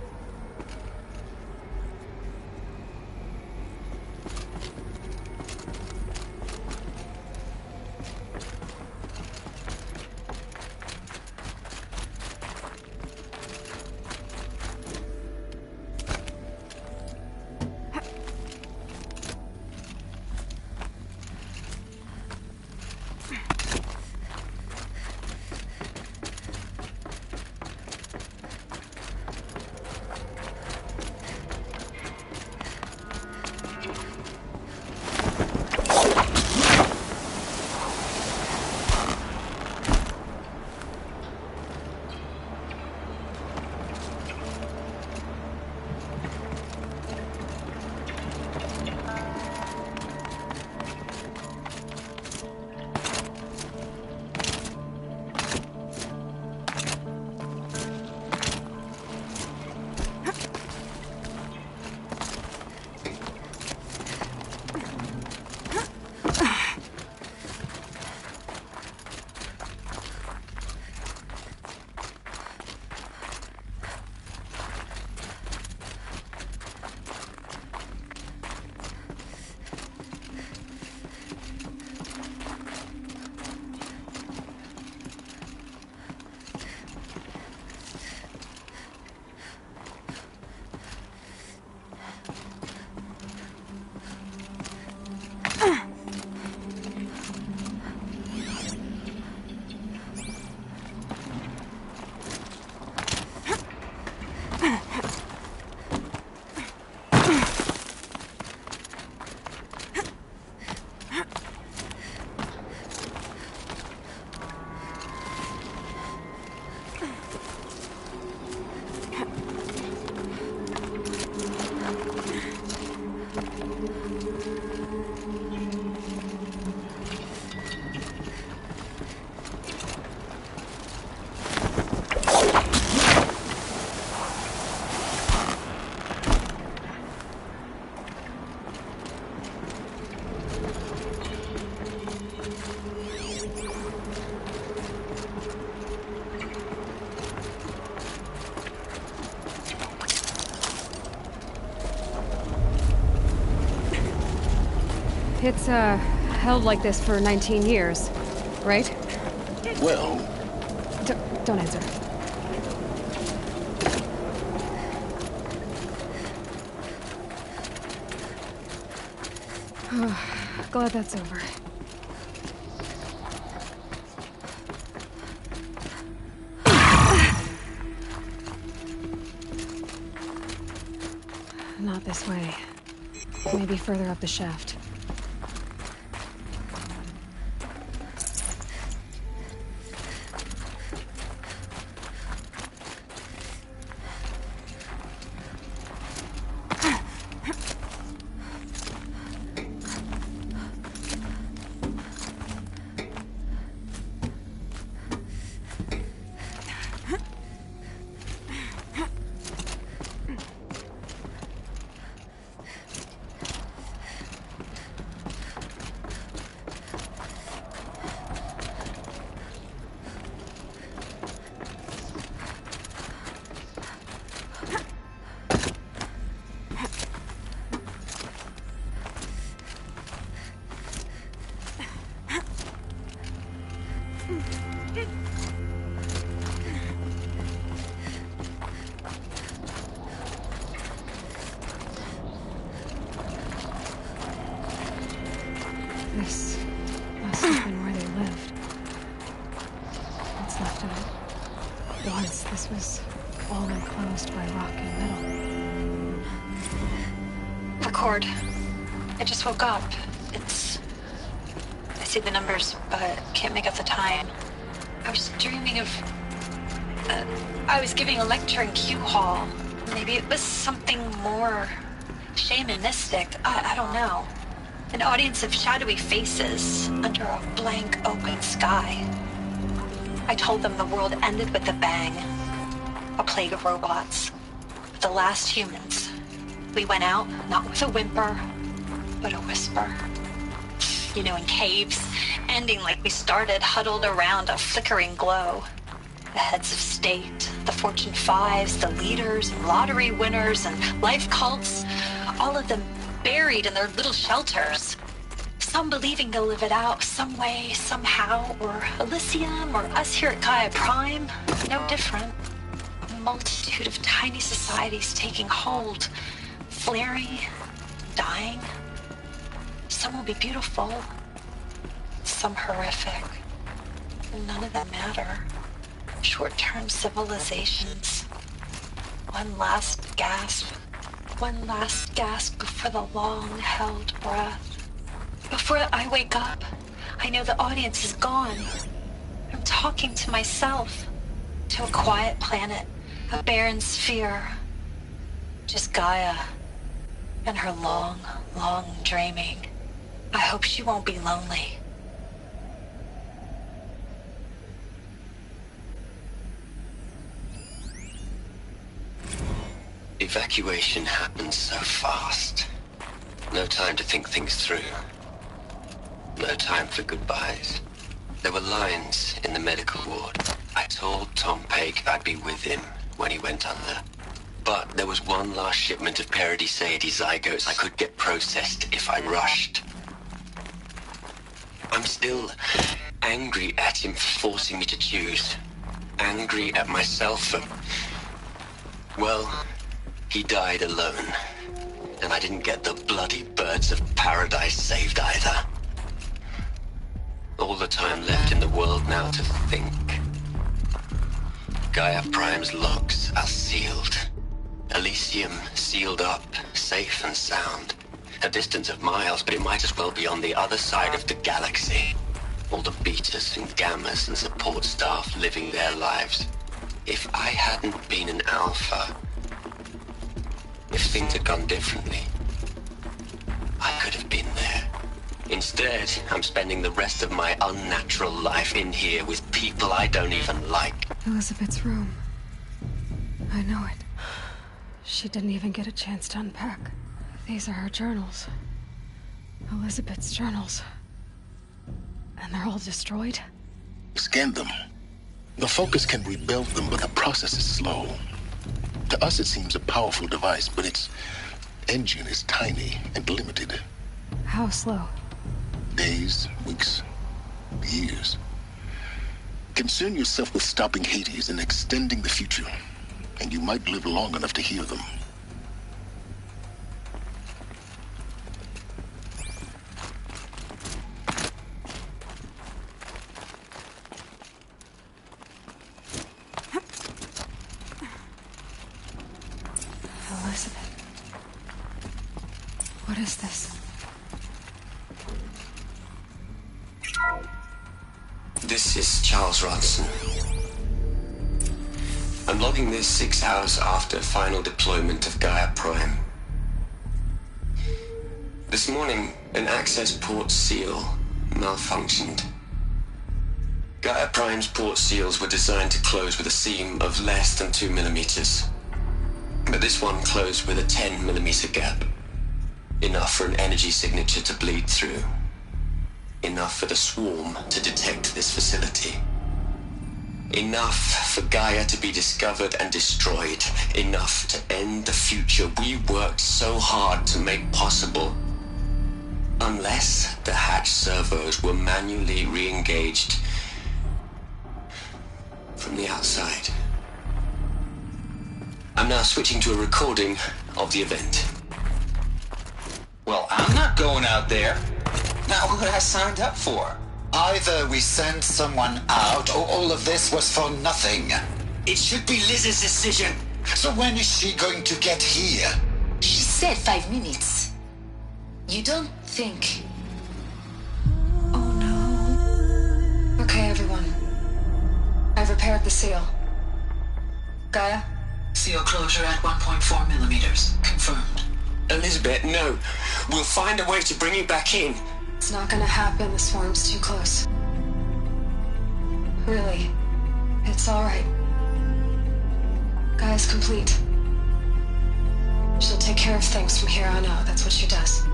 B: It's, held like this for 19 years, right?
L: Well...
B: Don't answer. Glad that's over. Not this way. Maybe further up the shaft. This must have been where they lived. What's left of it. Once this was all enclosed by rock and metal.
N: Record. I just woke up. I see the numbers, but can't make out the time. I was dreaming of... I was giving a lecture in Q Hall. Maybe it was something more shamanistic. I don't know. An audience of shadowy faces under a blank open sky. I told them the world ended with a bang. A plague of robots. The last humans. We went out, not with a whimper, but a whisper. You know, in caves, ending like we started, huddled around a flickering glow. The heads of state, the Fortune 5s, the leaders, and lottery winners, and life cults, all of them buried in their little shelters. Some believing they'll live it out some way, somehow, or Elysium, or us here at Gaia Prime, no different. A multitude of tiny societies taking hold, flaring, dying. Some will be beautiful, some horrific. None of them matter. Short-term civilizations. One last gasp before the long-held breath. Before I wake up, I know the audience is gone. I'm talking to myself, to a quiet planet, a barren sphere. Just Gaia and her long, long dreaming. I hope she won't be lonely.
P: Evacuation happened so fast. No time to think things through. No time for goodbyes. There were lines in the medical ward. I told Tom Pake I'd be with him when he went under. But there was one last shipment of Paradis-Sade zygotes I could get processed if I rushed. I'm still angry at him for forcing me to choose. Angry at myself for... well, he died alone. And I didn't get the bloody birds of paradise saved either. All the time left in the world now to think. Gaia Prime's locks are sealed. Elysium sealed up, safe and sound. A distance of miles, but it might as well be on the other side of the galaxy. All the betas and gammas and support staff living their lives. If I hadn't been an alpha, if things had gone differently, I could have been there. Instead, I'm spending the rest of my unnatural life in here with people I don't even like.
B: Elizabeth's room. I know it. She didn't even get a chance to unpack. These are her journals. Elizabeth's journals. And they're all destroyed?
L: Scan them. The Focus can rebuild them, but the process is slow. To us, it seems a powerful device, but its engine is tiny and limited.
B: How slow?
L: Days, weeks, years. Concern yourself with stopping Hades and extending the future, and you might live long enough to hear them.
B: Elizabeth. What is this?
P: This is Charles Ronson. I'm logging this 6 hours after final deployment of Gaia Prime. This morning, an access port seal malfunctioned. Gaia Prime's port seals were designed to close with a seam of less than 2 millimeters. But this one closed with a 10 millimeter gap. Enough for an energy signature to bleed through. Enough for the swarm to detect this facility. Enough for Gaia to be discovered and destroyed. Enough to end the future we worked so hard to make possible. Unless the hatch servos were manually re-engaged from the outside. I'm now switching to a recording of the event.
Q: Well, I'm not going out there. Not what I signed up for.
R: Either we send someone out, or all of this was for nothing.
Q: It should be Liz's decision.
R: So when is she going to get here?
S: She said 5 minutes. You don't think...
B: Oh no. Okay, everyone. I've repaired the seal. Gaia?
S: Seal closure at 1.4 millimeters. Confirmed.
P: Elizabeth, no. We'll find a way to bring you back in.
B: It's not gonna happen. The swarm's too close. Really. It's alright. Gaia's complete. She'll take care of things from here on out. That's what she does.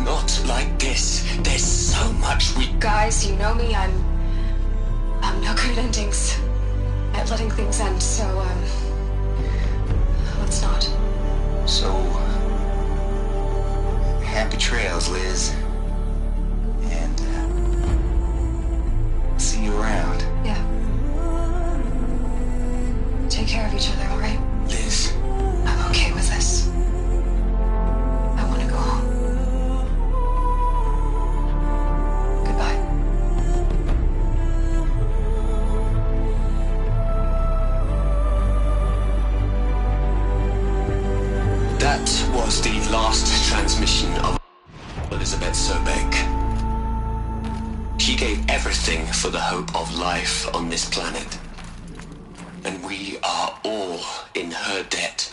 P: Not like this. There's so much we...
B: Guys, you know me. I'm no good endings at letting things end, so, let's not.
O: So, happy trails, Liz. And, see you around.
B: Yeah. Take care of each other, alright?
O: Liz.
B: I'm okay with this. I want to go home. Goodbye.
P: That was the last transmission of Elizabeth Sobek. She gave everything for the hope of life on this planet. And we are all in her debt.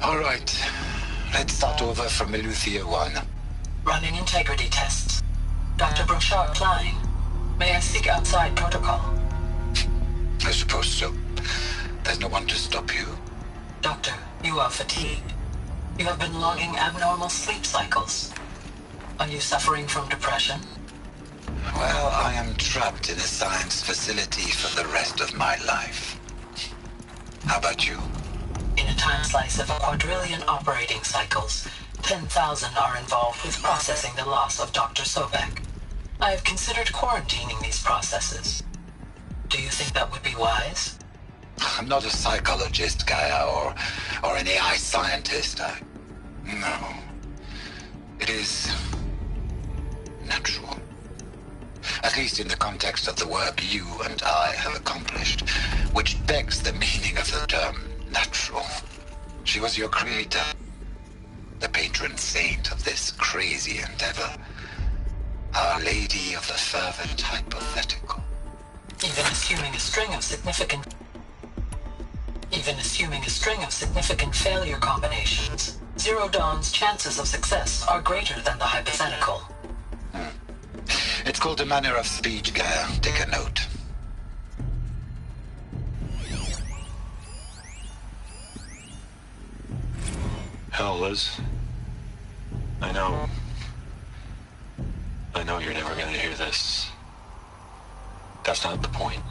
R: Alright. Let's start over from Eleuthia 1.
S: Running integrity tests. Dr. Brochard Klein, may I speak outside protocol?
R: I suppose so. There's no one to stop you.
S: Doctor, you are fatigued. You have been logging abnormal sleep cycles. Are you suffering from depression?
R: Well, I am trapped in a science facility for the rest of my life. How about you?
S: In a time slice of a quadrillion operating cycles, 10,000 are involved with processing the loss of Dr. Sobek. I have considered quarantining these processes. Do you think that would be wise?
R: I'm not a psychologist, Gaia, or an AI scientist. No. It is natural. At least in the context of the work you and I have accomplished, which begs the meaning of the term natural. She was your creator, the patron saint of this crazy endeavor, Our Lady of the Fervent Hypothetical.
S: Even assuming a string of significant failure combinations, Zero Dawn's chances of success are greater than the hypothetical.
R: It's called a manner of speech, Gaia. Take a note.
T: Hell, Liz. I know you're never gonna hear this. That's not the point.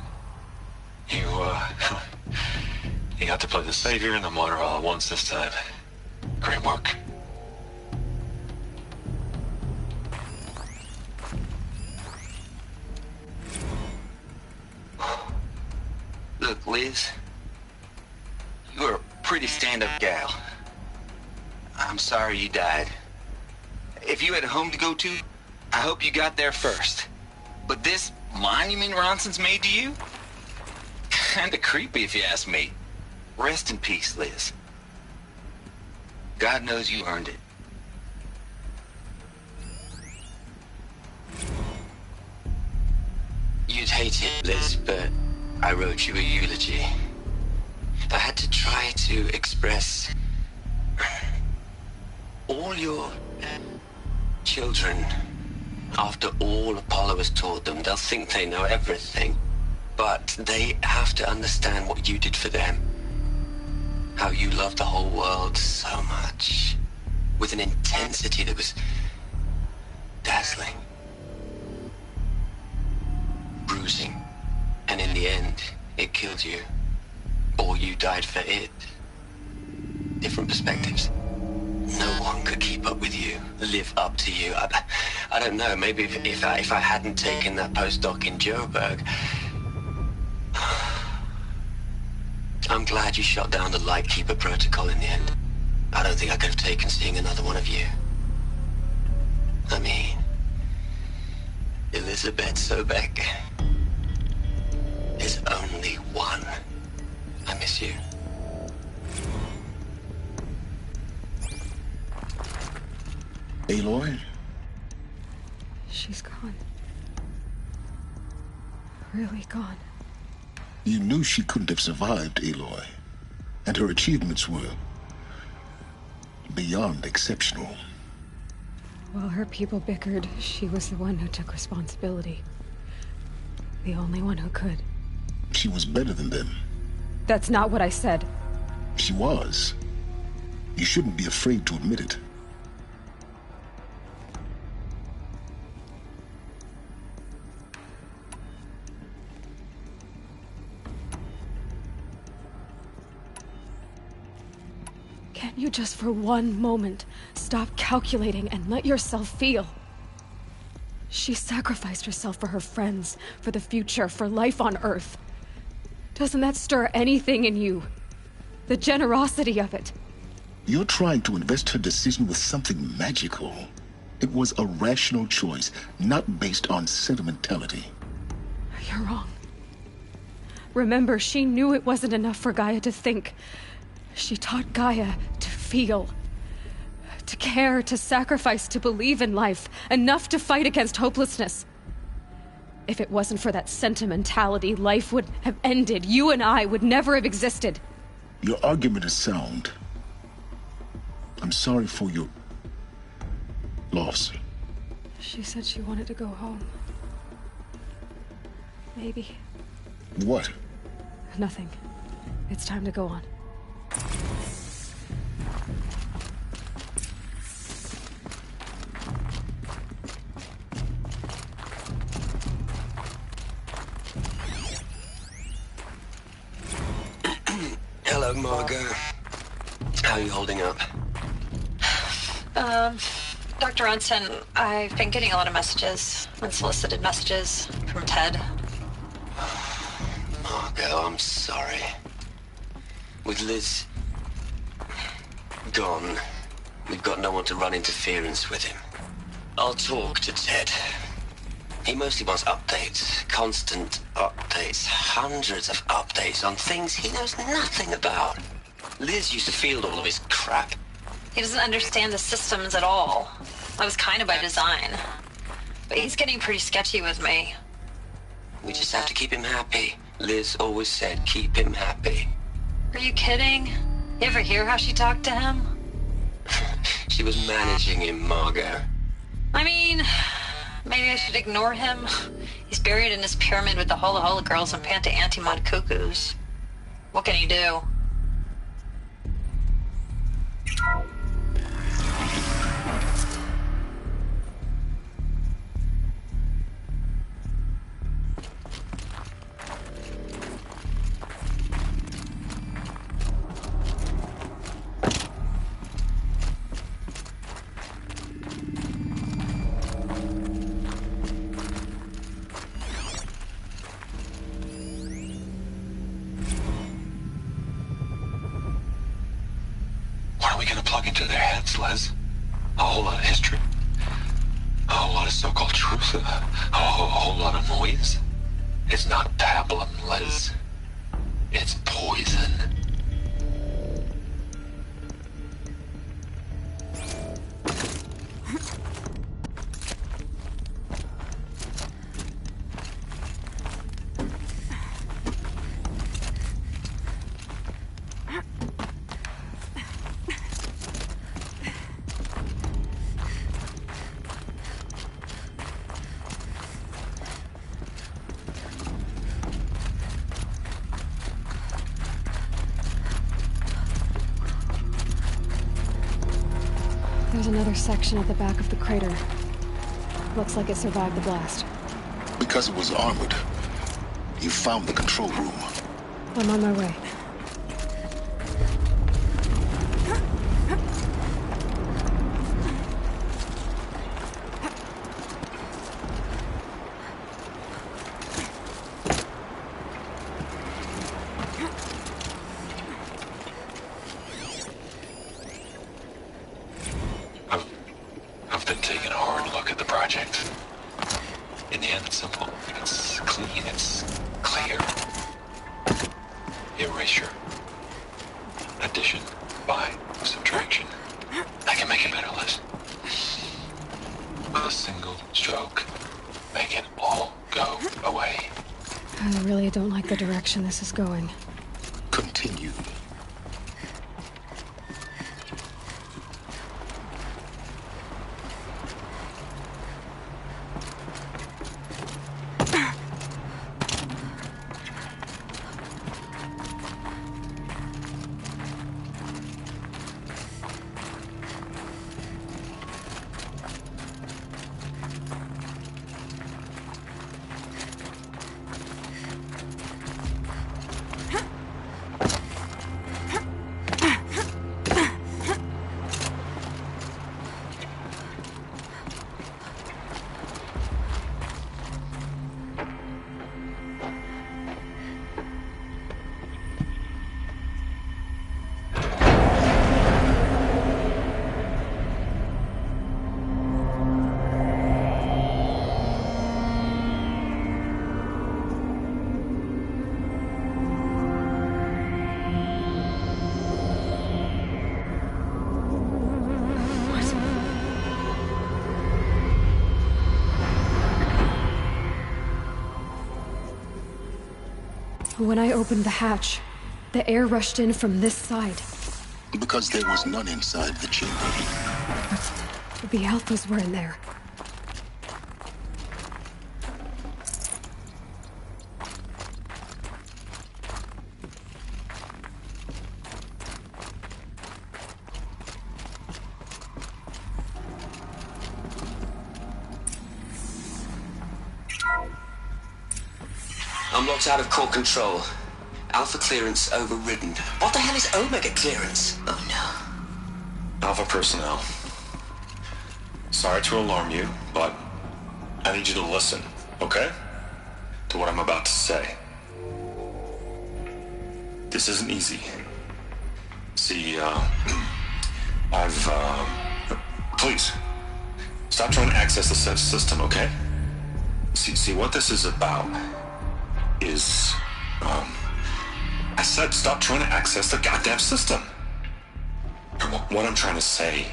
T: You got to play the savior and the martyr all at once this time. Great work.
O: Look, Liz. You're a pretty stand-up gal. I'm sorry you died. If you had a home to go to, I hope you got there first. But this monument Ronson's made to you? Kinda creepy if you ask me. Rest in peace, Liz. God knows you earned it.
P: You'd hate it, Liz, but I wrote you a eulogy. I had to try to express all your children. After all Apollo has taught them, they'll think they know everything. But they have to understand what you did for them. How you loved the whole world so much. With an intensity that was dazzling. Bruising. And in the end, it killed you. Or you died for it. Different perspectives. No one could keep up with you, live up to you. I don't know, maybe if I hadn't taken that postdoc in Joburg. I'm glad you shot down the Lightkeeper protocol in the end. I don't think I could have taken seeing another one of you. I mean, Elizabeth Sobek is only one. I miss you.
L: Aloy?
B: She's gone. Really gone.
L: You knew she couldn't have survived, Aloy. And her achievements were beyond exceptional.
B: While her people bickered, she was the one who took responsibility. The only one who could.
L: She was better than them.
B: That's not what I said.
L: She was. You shouldn't be afraid to admit it.
B: Can you just for one moment stop calculating and let yourself feel? She sacrificed herself for her friends, for the future, for life on Earth. Doesn't that stir anything in you? The generosity of it.
L: You're trying to invest her decision with something magical. It was a rational choice, not based on sentimentality.
B: You're wrong. Remember, she knew it wasn't enough for Gaia to think. She taught Gaia to feel. To care, to sacrifice, to believe in life. Enough to fight against hopelessness. If it wasn't for that sentimentality, life would have ended. You and I would never have existed.
L: Your argument is sound. I'm sorry for your loss.
B: She said she wanted to go home. Maybe.
L: What?
B: Nothing. It's time to go on.
P: Hello, Margot. How are you holding up?
N: Dr. Ronson, I've been getting a lot of messages, unsolicited messages from Ted.
P: Margot, I'm sorry. With Liz gone, we've got no one to run interference with him. I'll talk to Ted. He mostly wants updates, constant updates, hundreds of updates on things he knows nothing about. Liz used to field all of his crap.
N: He doesn't understand the systems at all. That was kind of by design. But he's getting pretty sketchy with me.
P: We just have to keep him happy. Liz always said keep him happy.
N: Are you kidding? You ever hear how she talked to him?
P: She was managing him, Margot.
N: I mean, maybe I should ignore him. He's buried in his pyramid with the Hola Hola girls and Panta Antimod cuckoos. What can he do?
T: facts, Les. A whole lot of history. A whole lot of so-called truth. A whole lot of noise. It's not pablum, Les. It's poison.
B: There's another section at the back of the crater. Looks like it survived the blast.
L: Because it was armored, you found the control room.
B: I'm on my way.
T: I've been taking a hard look at the project. In the end, it's simple. It's clean. It's clear. Erasure. Addition. By. Subtraction. I can make a better list. With a single stroke. Make it all go away.
B: I really don't like the direction this is going.
L: Continue.
B: When I opened the hatch, the air rushed in from this side.
L: Because there was none inside the chamber.
B: The Alphas were in there.
P: I'm locked out of core control. Alpha clearance overridden. What the hell is Omega clearance? Oh no.
T: Alpha personnel. Sorry to alarm you, but I need you to listen, okay? To what I'm about to say. This isn't easy. See, please, stop trying to access the system, okay? See, what this is about is, I said stop trying to access the goddamn system. What I'm trying to say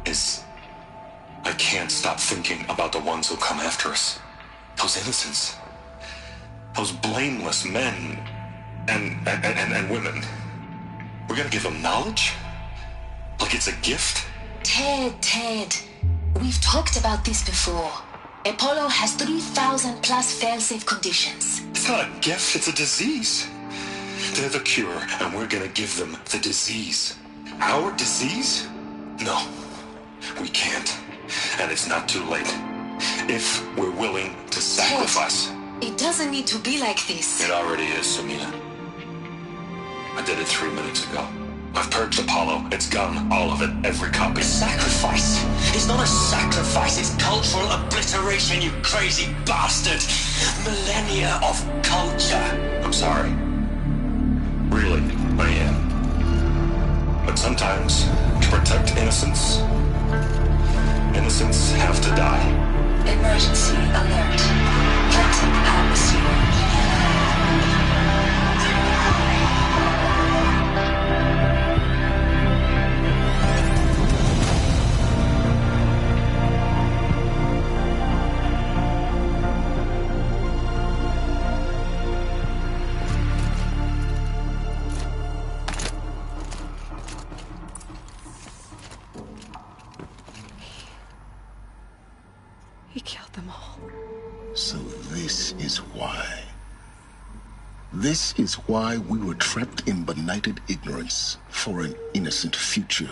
T: is I can't stop thinking about the ones who come after us. Those innocents. Those blameless men and women. We're gonna give them knowledge? Like it's a gift?
U: Ted. We've talked about this before. Apollo has 3,000 plus fail-safe conditions.
T: It's not a gift, it's a disease. They're the cure, and we're gonna give them the disease. Our disease? No, we can't. And it's not too late. If we're willing to sacrifice.
U: Ted, it doesn't need to be like this.
T: It already is, Samina. I did it 3 minutes ago. I've purged Apollo. It's gone. All of it. Every copy.
P: Sacrifice? It's not a sacrifice. It's cultural obliteration, you crazy bastard. Millennia of culture.
T: I'm sorry. Really, I am. But sometimes to protect innocents. Innocents have to die.
U: Emergency alert. Threat atmosphere.
B: He killed them all.
L: So this is why. This is why we were trapped in benighted ignorance for an innocent future.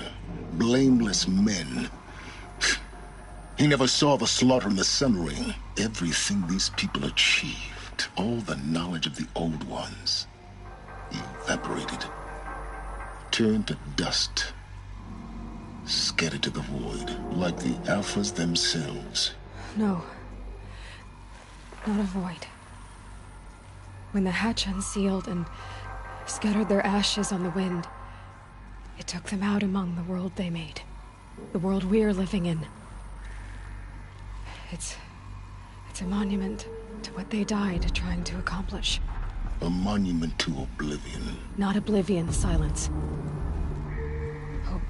L: Blameless men. He never saw the slaughter in the Sun Ring. Everything these people achieved, all the knowledge of the old ones, evaporated, turned to dust, scattered to the void, like the Alphas themselves.
B: No. Not a void. When the hatch unsealed and scattered their ashes on the wind, it took them out among the world they made. The world we're living in. It's a monument to what they died trying to accomplish.
L: A monument to oblivion.
B: Not oblivion, Silence. Hope.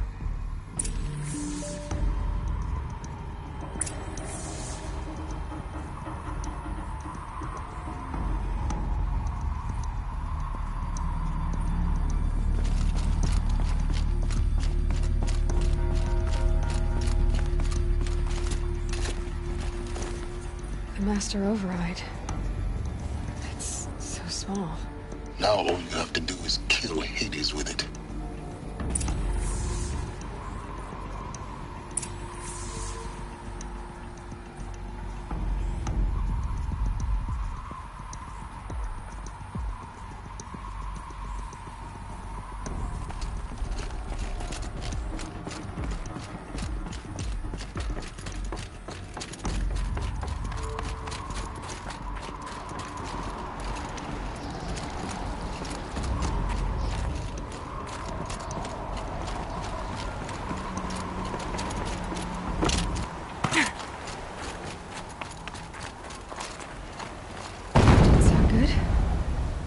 B: Master Override. It's so small.
L: Now all you have to do is kill Hades with it.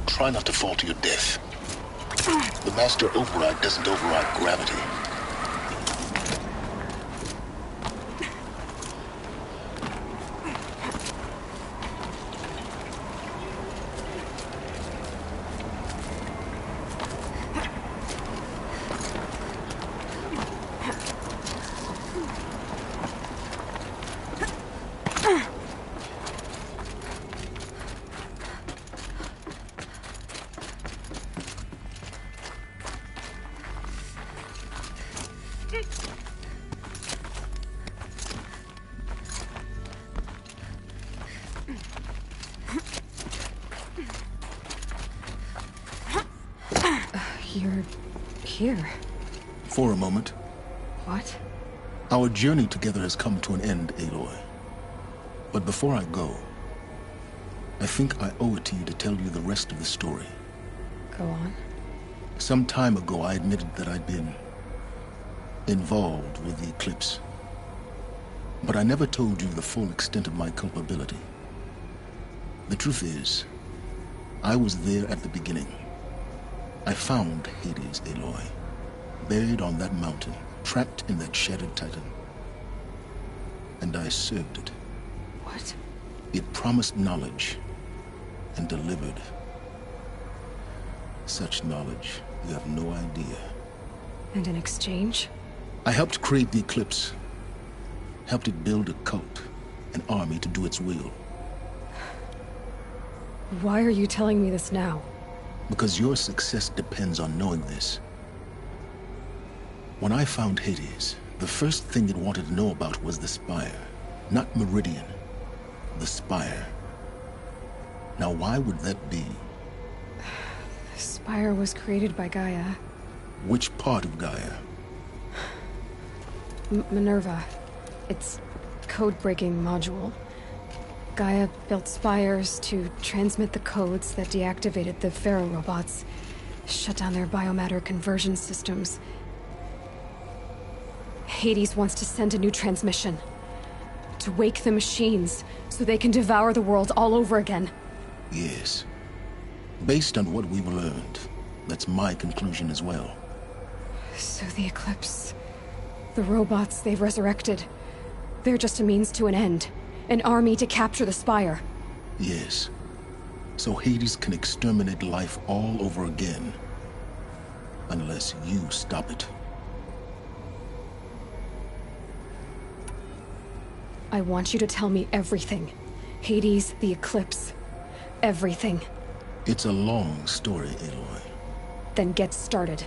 L: Try not to fall to your death. The Master Override doesn't override gravity.
B: You're here.
L: For a moment.
B: What?
L: Our journey together has come to an end, Aloy. But before I go, I think I owe it to you to tell you the rest of the story.
B: Go on.
L: Some time ago, I admitted that I'd been involved with the Eclipse. But I never told you the full extent of my culpability. The truth is, I was there at the beginning. I found Hades, Aloy, buried on that mountain, trapped in that shattered titan. And I served it.
B: What?
L: It promised knowledge and delivered. Such knowledge, you have no idea.
B: And in exchange?
L: I helped create the Eclipse. Helped it build a cult, an army to do its will.
B: Why are you telling me this now?
L: Because your success depends on knowing this. When I found Hades, the first thing it wanted to know about was the Spire. Not Meridian. The Spire. Now why would that be?
B: The Spire was created by Gaia.
L: Which part of Gaia?
B: Minerva. Its code-breaking module. Gaia built spires to transmit the codes that deactivated the Pharaoh, shut down their biomatter conversion systems. Hades wants to send a new transmission. To wake the machines, so they can devour the world all over again.
L: Yes. Based on what we've learned, that's my conclusion as well.
B: So the Eclipse... the robots they've resurrected... they're just a means to an end. An army to capture the Spire.
L: Yes. So Hades can exterminate life all over again. Unless you stop it.
B: I want you to tell me everything. Hades, the Eclipse. Everything.
L: It's a long story, Aloy.
B: Then get started.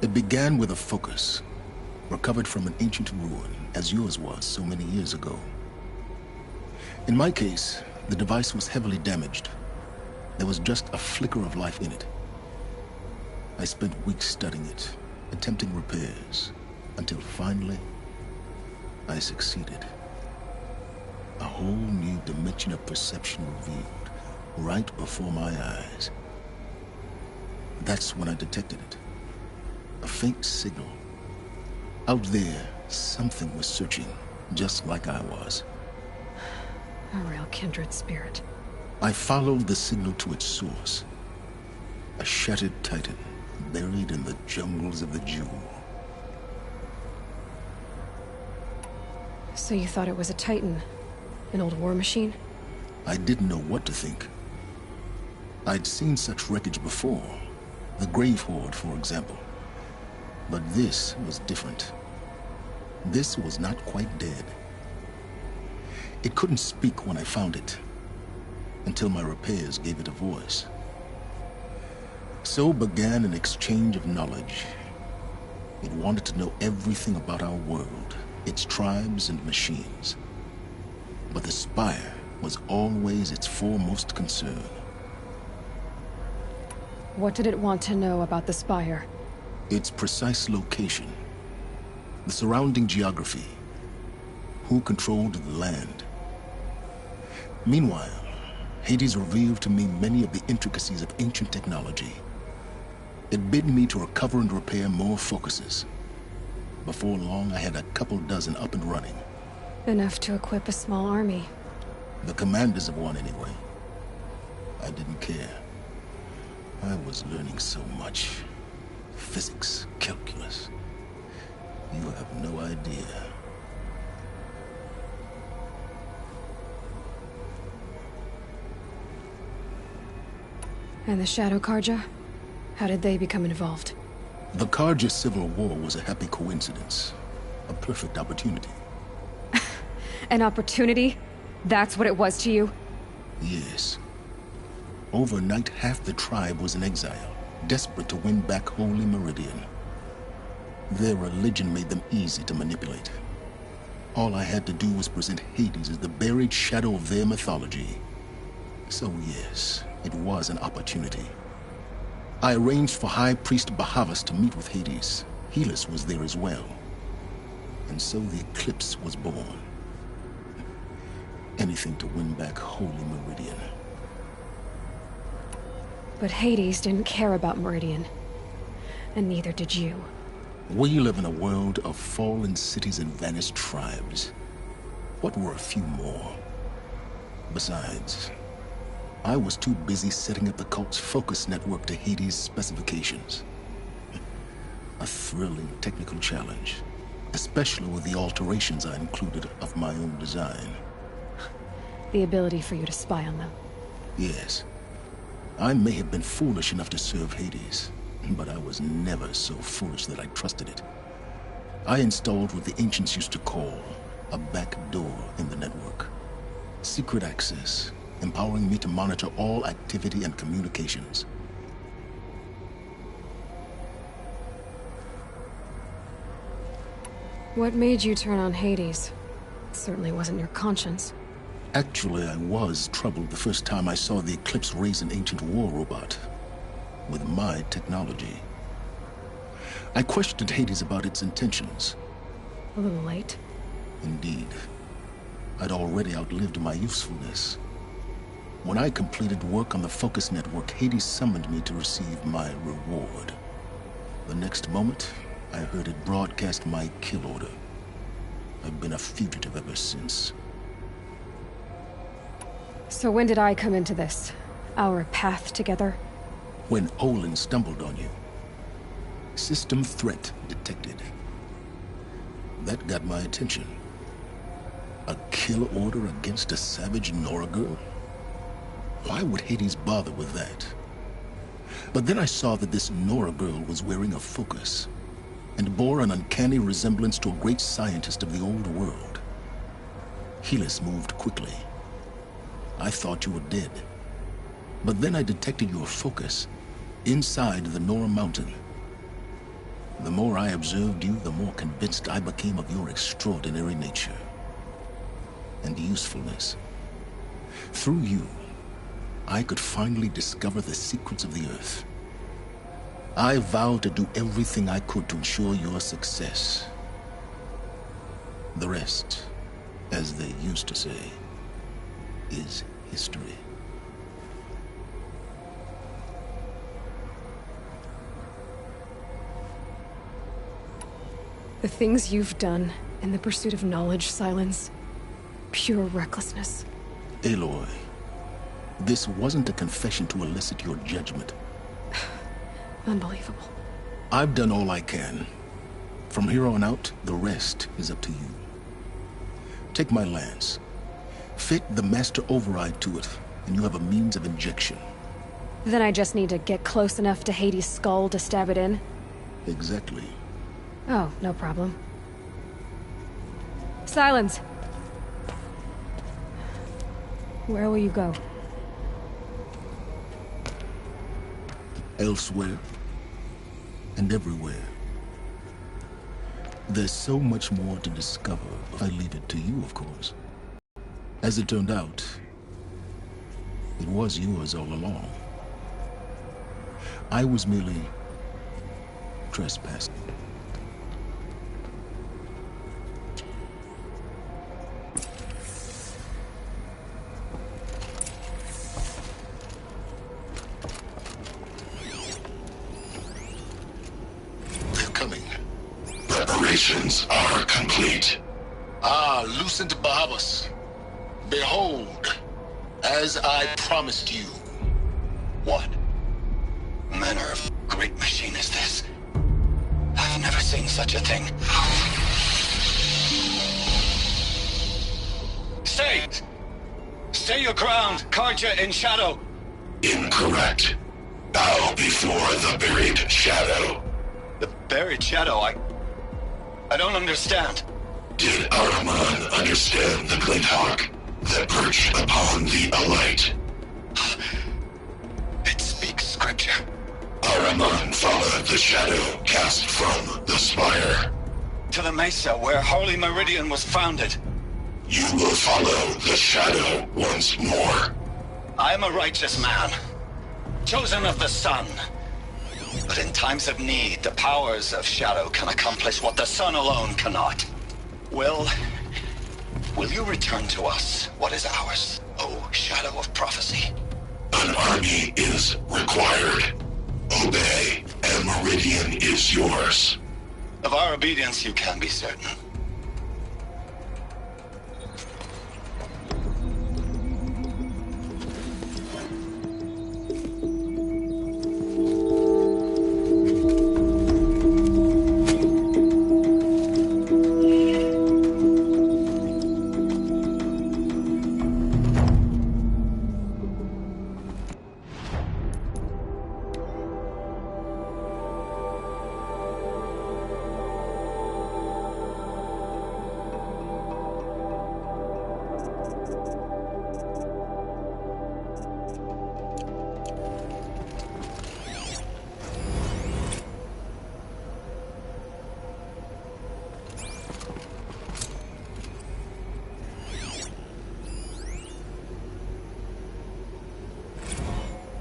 L: It began with a focus, recovered from an ancient ruin, as yours was so many years ago. In my case, the device was heavily damaged. There was just a flicker of life in it. I spent weeks studying it, attempting repairs, until finally, I succeeded. A whole new dimension of perception revealed, right before my eyes. That's when I detected it. A faint signal. Out there, something was searching, just like I was.
B: A real kindred spirit.
L: I followed the signal to its source. A shattered titan, buried in the jungles of the Jewel.
B: So you thought it was a titan? An old war machine?
L: I didn't know what to think. I'd seen such wreckage before. The Grave Horde, for example. But this was different. This was not quite dead. It couldn't speak when I found it, until my repairs gave it a voice. So began an exchange of knowledge. It wanted to know everything about our world, its tribes and machines. But the Spire was always its foremost concern.
B: What did it want to know about the Spire?
L: Its precise location, the surrounding geography, who controlled the land. Meanwhile, Hades revealed to me many of the intricacies of ancient technology. It bid me to recover and repair more focuses. Before long, I had a couple dozen up and running.
B: Enough to equip a small army.
L: The commanders of one, anyway. I didn't care. I was learning so much. Physics, calculus. You have no idea.
B: And the Shadow Carja? How did they become involved?
L: The Carja Civil War was a happy coincidence. A perfect opportunity.
B: An opportunity? That's what it was to you?
L: Yes. Overnight, half the tribe was in exile, desperate to win back Holy Meridian. Their religion made them easy to manipulate. All I had to do was present Hades as the buried shadow of their mythology. So yes, it was an opportunity. I arranged for High Priest Bahavas to meet with Hades. Helis was there as well. And so the Eclipse was born. Anything to win back Holy Meridian.
B: But Hades didn't care about Meridian. And neither did you.
L: We live in a world of fallen cities and vanished tribes. What were a few more? Besides, I was too busy setting up the cult's focus network to Hades' specifications. A thrilling technical challenge, especially with the alterations I included of my own design.
B: The ability for you to spy on them.
L: Yes. I may have been foolish enough to serve Hades, but I was never so foolish that I trusted it. I installed what the ancients used to call a back door in the network. Secret access, empowering me to monitor all activity and communications.
B: What made you turn on Hades? It certainly wasn't your conscience.
L: Actually, I was troubled the first time I saw the Eclipse raise an ancient war robot. With my technology. I questioned Hades about its intentions.
B: A little late.
L: Indeed. I'd already outlived my usefulness. When I completed work on the Focus Network, Hades summoned me to receive my reward. The next moment, I heard it broadcast my kill order. I've been a fugitive ever since.
B: So when did I come into this? Our path together?
L: When Olin stumbled on you. System threat detected. That got my attention. A kill order against a savage Nora girl? Why would Hades bother with that? But then I saw that this Nora girl was wearing a focus, and bore an uncanny resemblance to a great scientist of the old world. Helis moved quickly. I thought you were dead. But then I detected your focus inside the Nora Mountain. The more I observed you, the more convinced I became of your extraordinary nature and usefulness. Through you, I could finally discover the secrets of the Earth. I vowed to do everything I could to ensure your success. The rest, as they used to say, is history.
B: The things you've done in the pursuit of knowledge, Silence. Pure recklessness.
L: Aloy, this wasn't a confession to elicit your judgment.
B: Unbelievable.
L: I've done all I can. From here on out, the rest is up to you. Take my lance. Fit the master override to it, and you have a means of injection.
B: Then I just need to get close enough to Hades' skull to stab it in?
L: Exactly.
B: Oh, no problem. Silence! Where will you go?
L: Elsewhere. And everywhere. There's so much more to discover. I leave it to you, of course. As it turned out, it was yours all along. I was merely trespassing.
R: Preparations are complete.
L: Ah, Lucent Bahavas. Behold, as I promised you.
R: What manner of great machine is this? I've never seen such a thing.
O: Stay! Stay your ground, Carja in shadow.
R: Incorrect. Bow before the buried shadow.
O: The buried shadow, I don't understand.
R: Did Ahriman understand the glint hawk that perched upon the alight?
O: It speaks scripture.
R: Ahriman followed the shadow cast from the spire.
O: To the mesa where Holy Meridian was founded.
R: You will follow the shadow once more.
O: I am a righteous man, chosen of the sun. But in times of need, the powers of shadow can accomplish what the sun alone cannot. Will you return to us what is ours, O Shadow of Prophecy?
R: An army is required. Obey, and Meridian is yours.
O: Of our obedience you can be certain.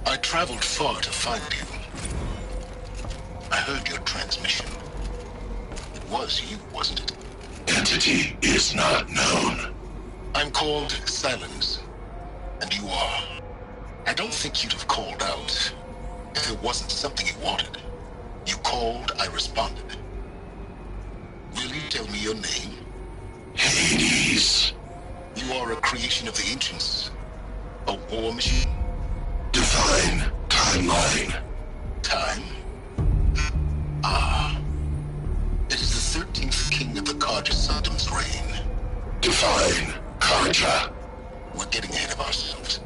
L: I traveled far to find you. I heard your transmission. It was you, wasn't it?
R: Entity is not known.
L: I'm called Silence, and you are. I don't think you'd have called out if it wasn't something you wanted. You called, I responded. Will you tell me your name? Hades. You are a creation of the ancients. A war machine. Define timeline. Time? Ah. It is the 13th king of the Carja Saddam's reign. Define Carja. We're getting ahead of ourselves.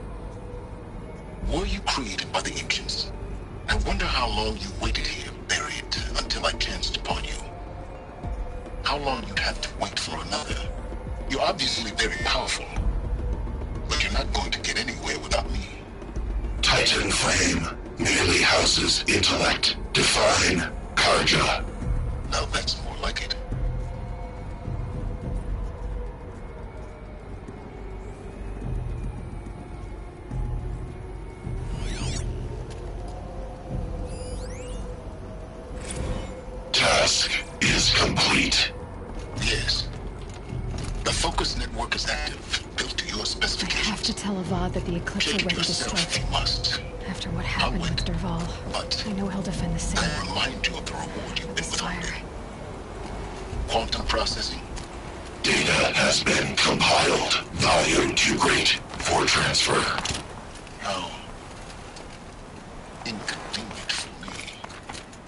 L: Were you created by the ancients? I wonder how long you waited here, buried, until I chanced upon you. How long you'd have to wait for another. You're obviously very powerful, but you're not going to get anywhere without me. Titan flame merely houses intellect. Define Carja. Now that's more like it. Task is complete. Yes. The focus network is active, built to your specifications.
B: I have to tell Avad that the Eclipse are ready to strike.
L: You must.
B: After what happened with Dervahl, I know he'll defend the city.
L: I remind you of the reward you've been withholding. Quantum processing. Data has been compiled. Volume too great for transfer. How inconvenient for me.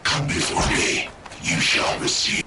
L: Come before me. You shall receive.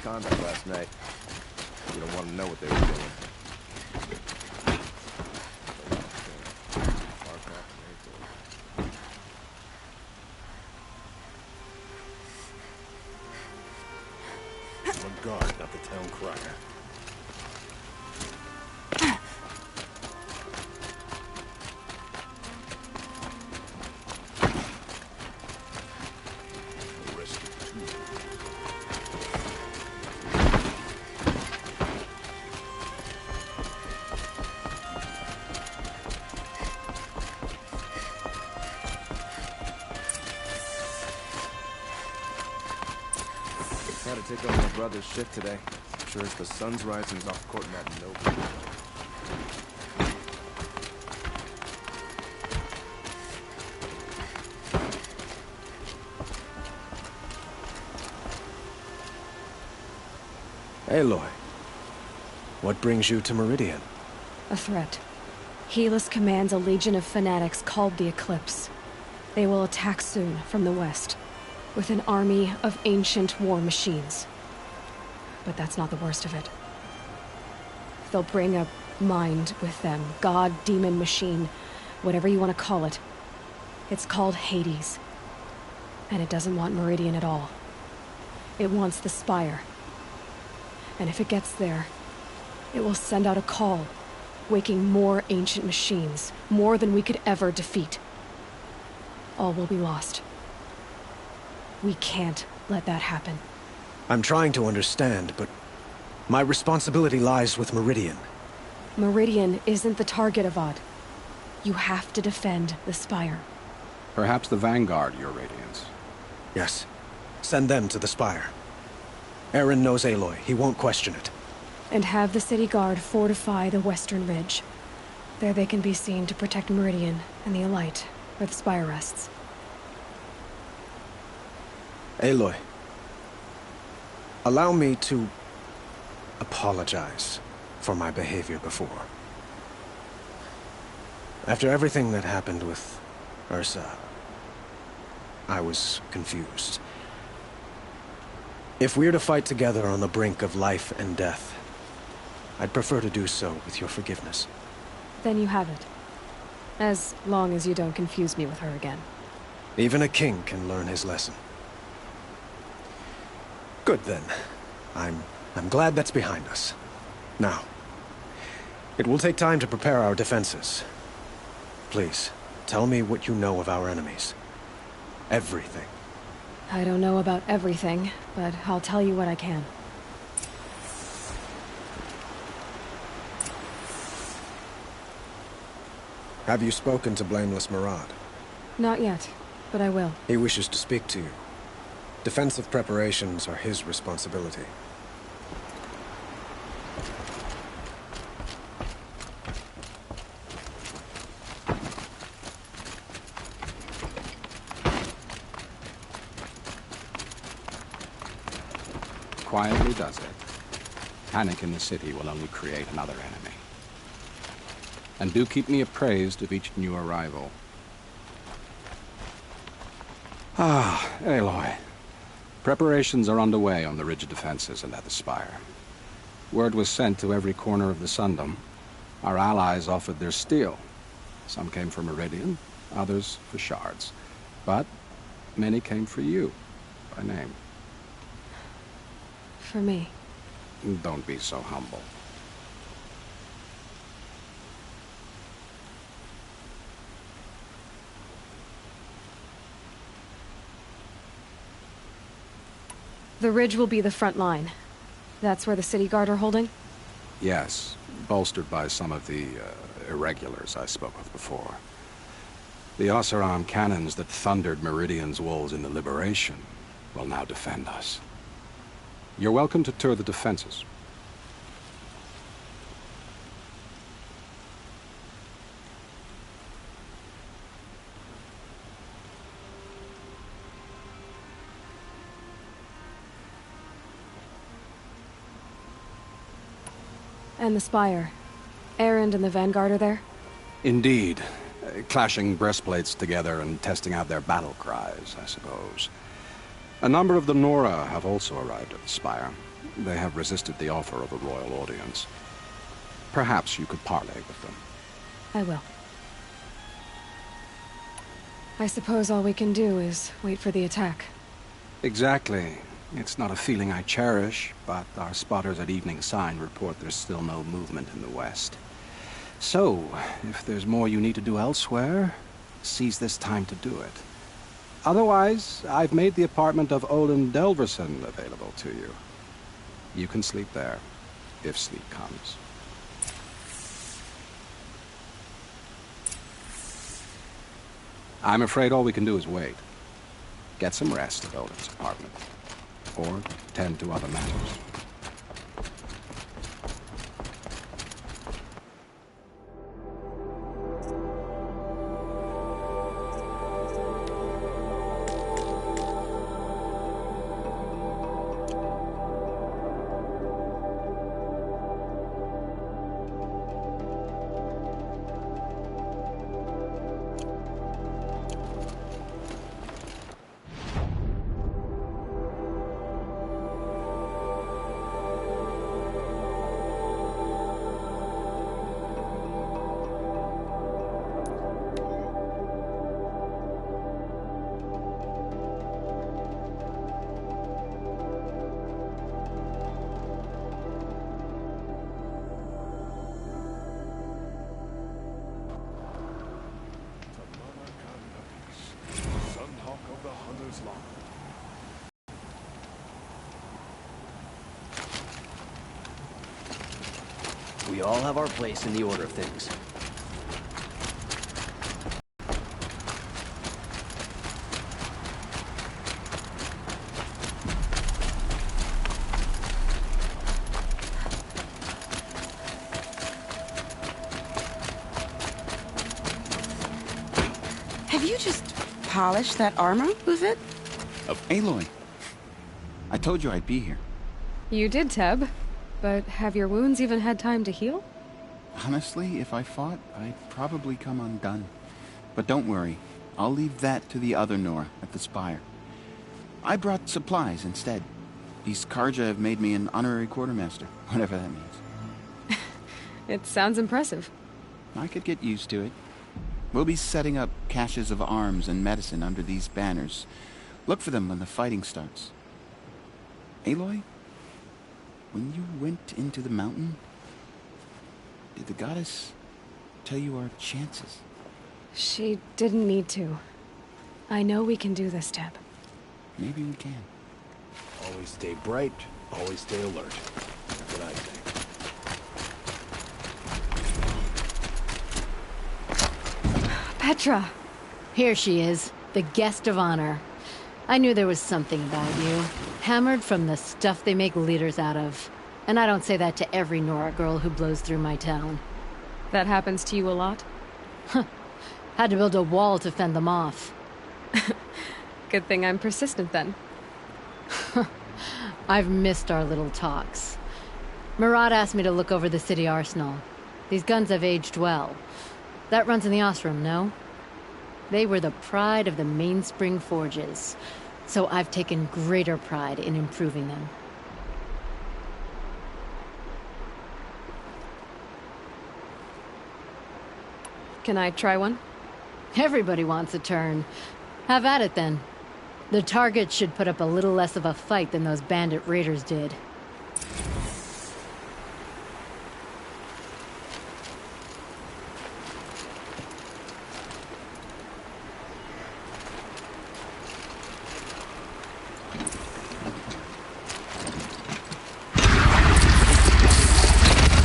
H: Conduct last night. You don't want to know what they were doing.
E: On guard, not the town crier.
H: Had to take over my brother's shift today. I'm sure as the sun's rising, he's off courting that noble. Aloy, what brings you to Meridian?
B: A threat. Helis commands a legion of fanatics called the Eclipse. They will attack soon from the west, with an army of ancient war machines. But that's not the worst of it. They'll bring a mind with them. God, demon, machine, whatever you want to call it. It's called Hades. And it doesn't want Meridian at all. It wants the Spire. And if it gets there, It will send out a call, waking more ancient machines, more than we could ever defeat. All will be lost. We can't let that happen.
C: I'm trying to understand, but my responsibility lies with Meridian.
B: Meridian isn't the target, Avad. You have to defend the Spire.
V: Perhaps the Vanguard, Your Radiance.
C: Yes. Send them to the Spire. Aaron knows Aloy. He won't question it.
B: And have the City Guard fortify the Western Ridge. There they can be seen to protect Meridian and the Elite, where the Spire rests.
C: Aloy, allow me to apologize for my behavior before. After everything that happened with Ursa, I was confused. If we're to fight together on the brink of life and death, I'd prefer to do so with your forgiveness.
B: Then you have it. As long as you don't confuse me with her again.
C: Even a king can learn his lesson. Good then. I'm glad that's behind us. Now, it will take time to prepare our defenses. Please, tell me what you know of our enemies. Everything.
B: I don't know about everything, but I'll tell you what I can.
C: Have you spoken to Blameless Marad?
B: Not yet, but I will.
C: He wishes to speak to you. Defensive preparations are his responsibility.
V: Quietly does it. Panic in the city will only create another enemy. And do keep me appraised of each new arrival. Ah, Aloy. Preparations are underway on the ridge defenses and at the Spire. Word was sent to every corner of the Sundom. Our allies offered their steel. Some came for Meridian, others for shards. But many came for you, by name.
B: For me.
V: Don't be so humble.
B: The ridge will be the front line. That's where the City Guard are holding?
V: Yes, bolstered by some of the irregulars I spoke of before. The Oseram cannons that thundered Meridian's walls in the Liberation will now defend us. You're welcome to tour the defenses.
B: And the Spire. Erend and the Vanguard are there?
V: Indeed. Clashing breastplates together and testing out their battle cries, I suppose. A number of the Nora have also arrived at the Spire. They have resisted the offer of a royal audience. Perhaps you could parley with them.
B: I will. I suppose all we can do is wait for the attack.
V: Exactly. It's not a feeling I cherish, but our spotters at Evening Sign report there's still no movement in the west. So, if there's more you need to do elsewhere, seize this time to do it. Otherwise, I've made the apartment of Olin Delverson available to you. You can sleep there, if sleep comes. I'm afraid all we can do is wait. Get some rest at Olin's apartment. Or tend to other matters.
K: We all have our place in the order of things.
D: Have you just polished that armor, was it?
F: Aloy. I told you I'd be here.
B: You did, Teb. But have your wounds even had time to heal?
F: Honestly, if I fought, I'd probably come undone. But don't worry. I'll leave that to the other Nora at the Spire. I brought supplies instead. These Karja have made me an honorary quartermaster, whatever that means.
B: It sounds impressive.
F: I could get used to it. We'll be setting up caches of arms and medicine under these banners. Look for them when the fighting starts. Aloy? When you went into the mountain, did the goddess tell you our chances?
B: She didn't need to. I know we can do this, Teb.
F: Maybe we can.
E: Always stay bright, always stay alert. That's what I think.
B: Petra!
I: Here she is, the guest of honor. I knew there was something about you. Hammered from the stuff they make leaders out of. And I don't say that to every Nora girl who blows through my town.
B: That happens to you a lot?
I: Had to build a wall to fend them off.
B: Good thing I'm persistent then.
I: I've missed our little talks. Murad asked me to look over the city arsenal. These guns have aged well. That runs in the Osram, no? They were the pride of the Mainspring Forges, so I've taken greater pride in improving them.
B: Can I try one?
I: Everybody wants a turn. Have at it then. The target should put up a little less of a fight than those bandit raiders did.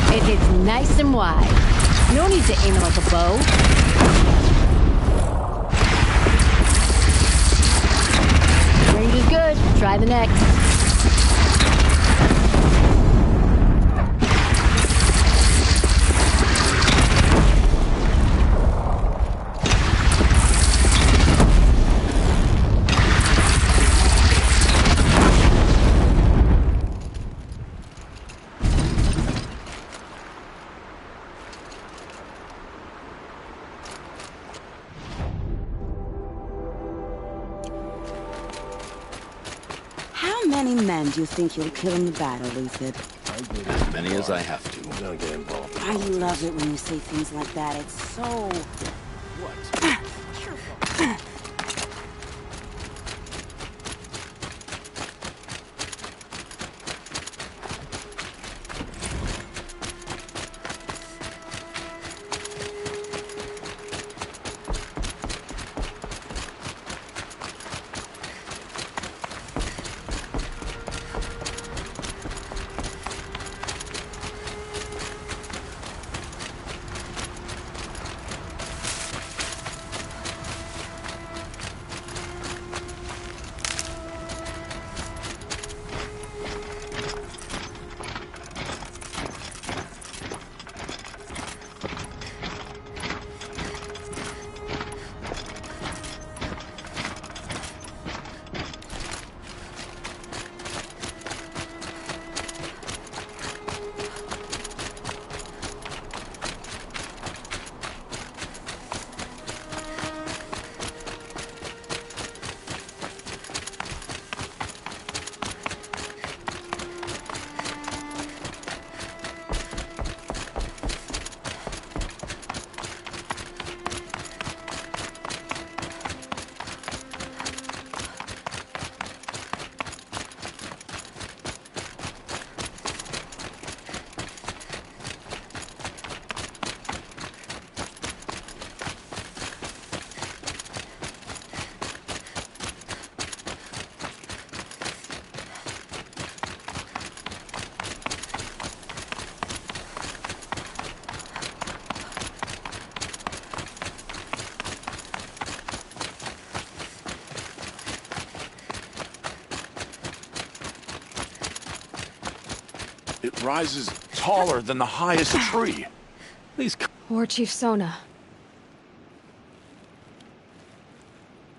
I: It hits nice and wide. No need to aim it like a bow. Range is good. Try the next.
D: How many men do you think you'll kill in the battle, Lucid?
W: As many as I have to. I'm gonna get involved.
D: I love it when you say things like that. It's so...
W: What?
E: It rises taller than the highest tree.
W: These...
B: War Chief Sona.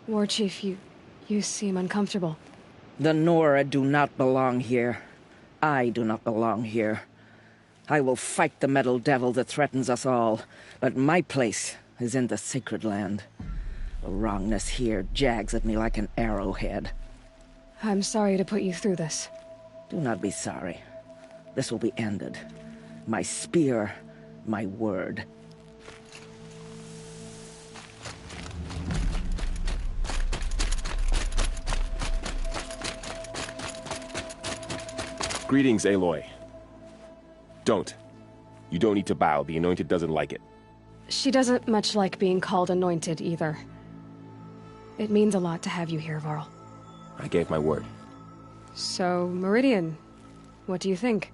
B: War Chief, you seem uncomfortable.
A: The Nora do not belong here. I do not belong here. I will fight the metal devil that threatens us all, but my place is in the sacred land. The wrongness here jags at me like an arrowhead.
B: I'm sorry to put you through this.
A: Do not be sorry. This will be ended. My spear, my word.
G: Greetings, Aloy. Don't. You don't need to bow. The Anointed doesn't like it.
B: She doesn't much like being called Anointed, either. It means a lot to have you here, Varl.
G: I gave my word.
B: So, Meridian, what do you think?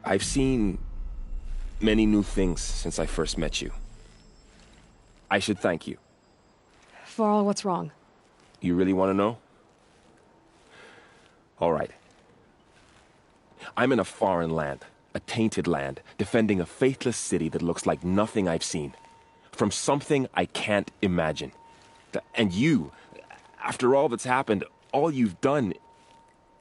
G: I've seen many new things since I first met you. I should thank you.
B: Varl, what's wrong?
G: You really want to know? All right. I'm in a foreign land, a tainted land, defending a faithless city that looks like nothing I've seen. From something I can't imagine. And you, after all that's happened, all you've done,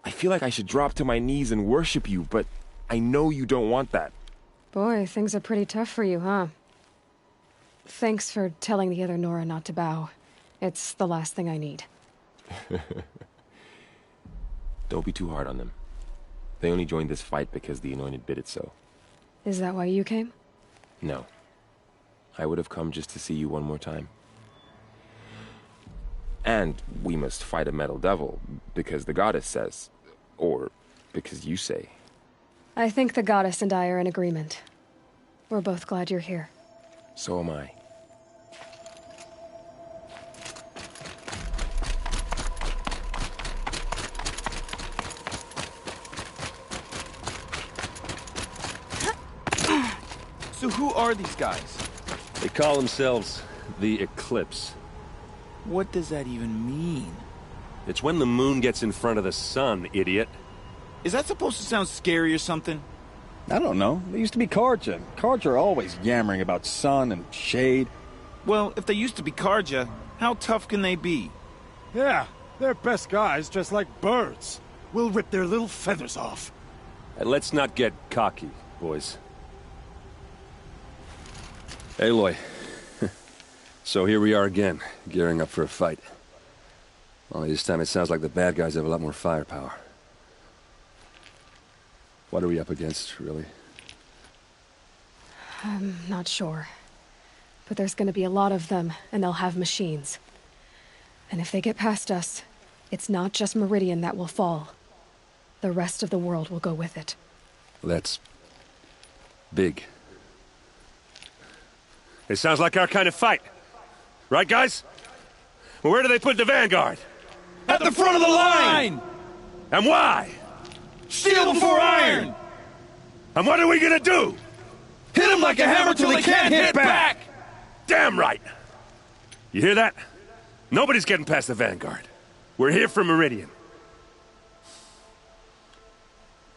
G: I feel like I should drop to my knees and worship you, but I know you don't want that.
B: Boy, things are pretty tough for you, huh? Thanks for telling the other Nora not to bow. It's the last thing I need.
G: Don't be too hard on them. They only joined this fight because the Anointed bid it so.
B: Is that why you came?
G: No. I would have come just to see you one more time. And we must fight a metal devil, because the goddess says. Or because you say.
B: I think the goddess and I are in agreement. We're both glad you're here.
G: So am I.
H: So who are these guys?
W: They call themselves the Eclipse.
H: What does that even mean?
W: It's when the moon gets in front of the sun, idiot.
H: Is that supposed to sound scary or something?
W: I don't know. They used to be Carja. Carja are always yammering about sun and shade.
H: Well, if they used to be Carja, how tough can they be?
J: Yeah, they're best guys dressed like birds. We'll rip their little feathers off.
W: And let's not get cocky, boys. Aloy. So here we are again, gearing up for a fight. Only this time it sounds like the bad guys have a lot more firepower. What are we up against, really?
B: I'm not sure. But there's gonna be a lot of them, and they'll have machines. And if they get past us, it's not just Meridian that will fall. The rest of the world will go with it.
W: That's big. It sounds like our kind of fight. Right, guys? Well, where do they put the Vanguard?
H: At the front of the line!
W: And why?
H: Steel before iron!
W: And what are we gonna do?
H: Hit them like a hammer till they can't hit back!
W: Damn right! You hear that? Nobody's getting past the Vanguard. We're here for Meridian.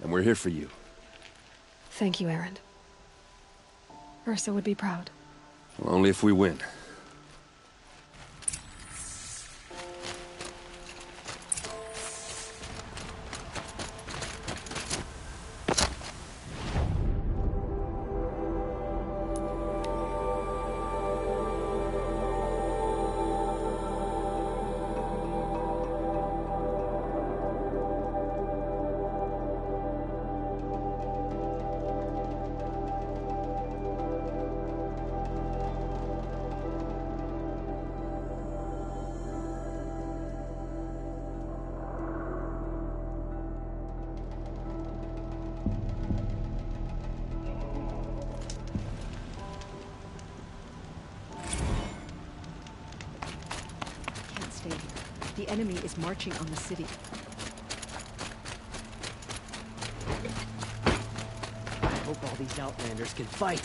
W: And we're here for you.
B: Thank you, Erend. Ursa would be proud.
W: Well, only if we win.
X: The enemy is marching on the city.
K: I hope all these Outlanders can fight.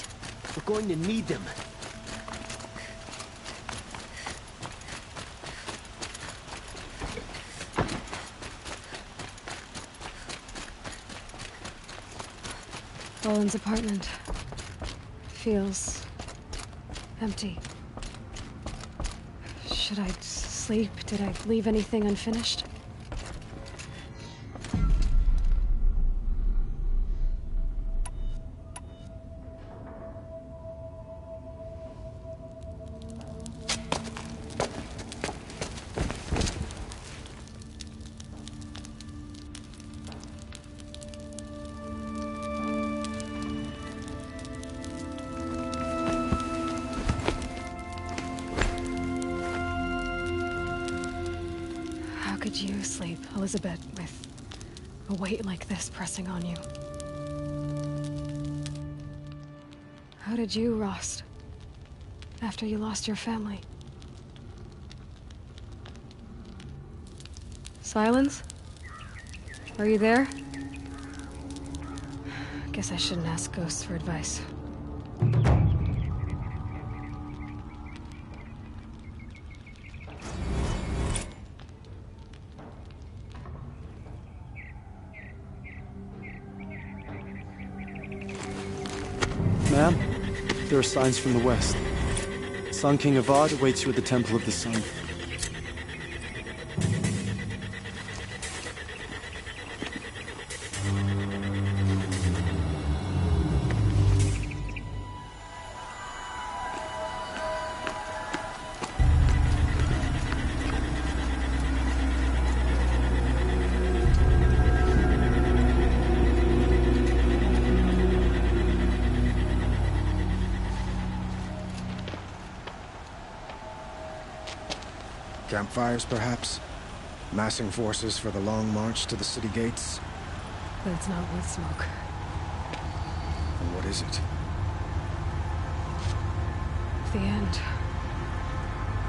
K: We're going to need them.
B: Owen's apartment feels empty. Should I sleep? Did I leave anything unfinished? How could you sleep, Elizabeth, with a weight like this pressing on you? How did you, Rost, after you lost your family? Silence? Are you there? Guess I shouldn't ask ghosts for advice.
J: Ma'am, there are signs from the west. Sun King Avad awaits you at the Temple of the Sun.
C: Campfires, perhaps? Massing forces for the long march to the city gates?
B: But it's not wood smoke.
C: And what is it?
B: The end.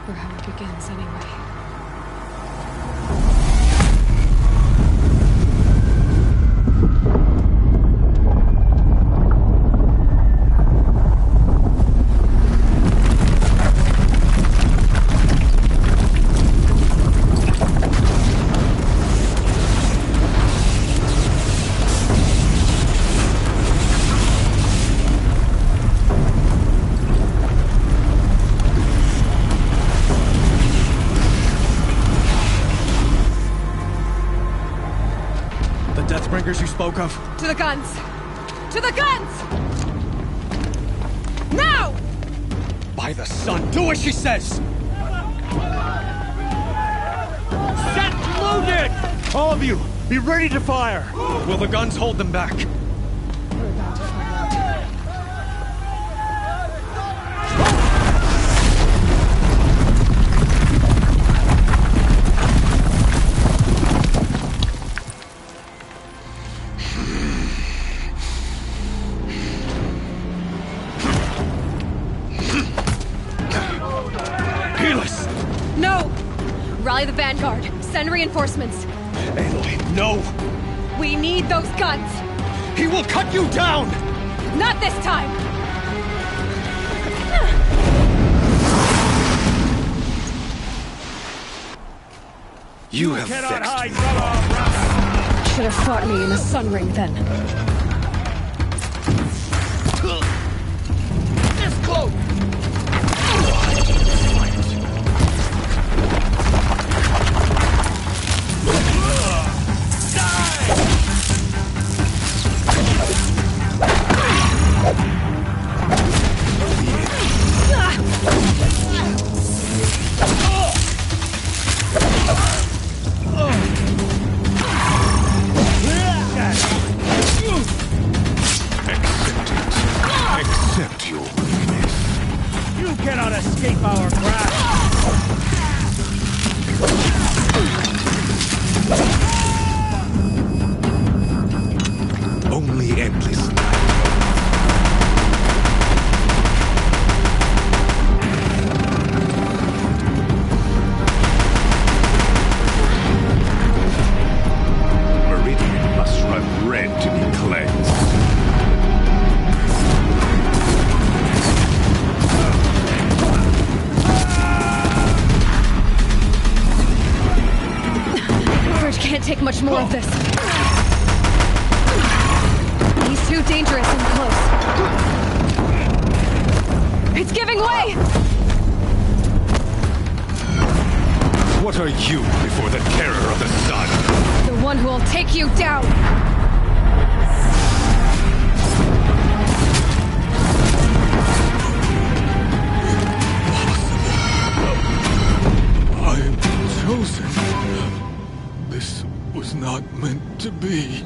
B: Or how it begins, anyway.
C: You spoke of?
B: To the guns! To the guns! Now!
C: By the sun, do as she says!
J: Set loaded! All of you, be ready to fire!
C: Will the guns hold them back?
B: We're about to find out. Rally the Vanguard. Send reinforcements.
C: Aloy, no!
B: We need those guns!
C: He will cut you down!
B: Not this time!
C: You have
J: cannot
C: fixed
J: hide
C: me.
J: from our wrath.
B: Should have fought me in the Sun Ring then.
J: This close!
E: Accept your weakness.
J: You cannot escape our grasp!
E: Only endless life. Meridian must run red to be cleansed.
B: Bridge can't take much more of this. These two dangerous and close. It's giving way!
M: What are you before the terror of the sun?
B: The one who will take you down!
M: I'm chosen. This was not meant to be.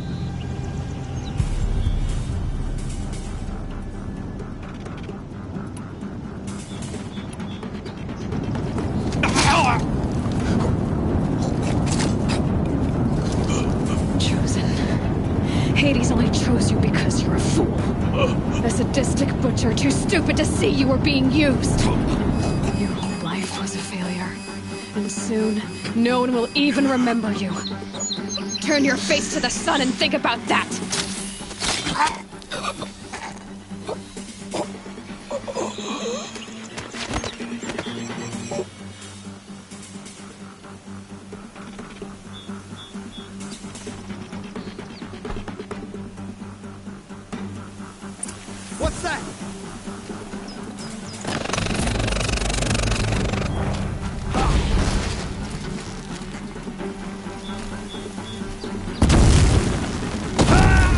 B: Hades only chose you because you're a fool. A sadistic butcher too stupid to see you were being used. Your whole life was a failure. And soon, no one will even remember you. Turn your face to the sun and think about that!
J: What's that?
M: Ah!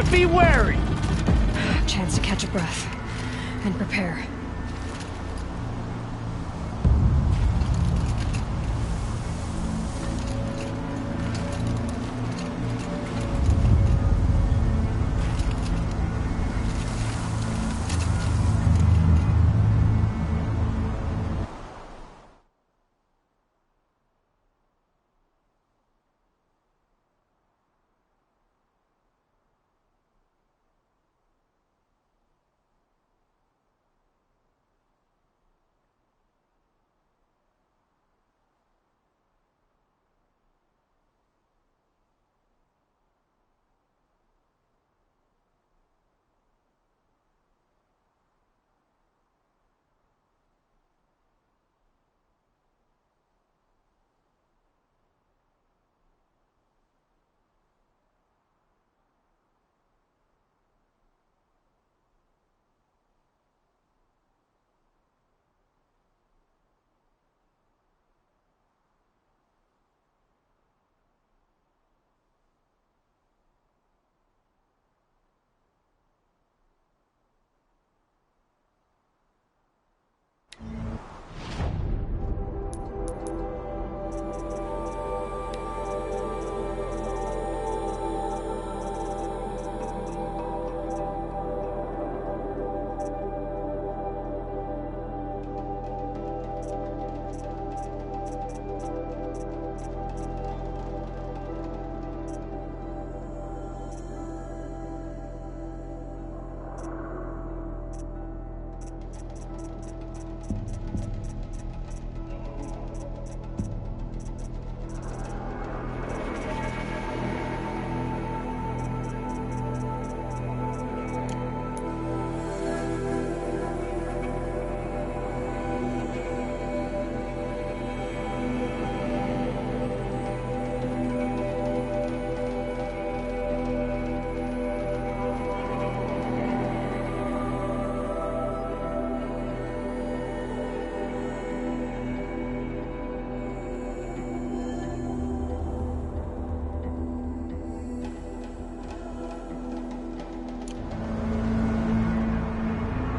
N: but be wary!
B: Chance to catch a breath and prepare.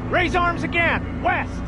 N: Raise arms again! West!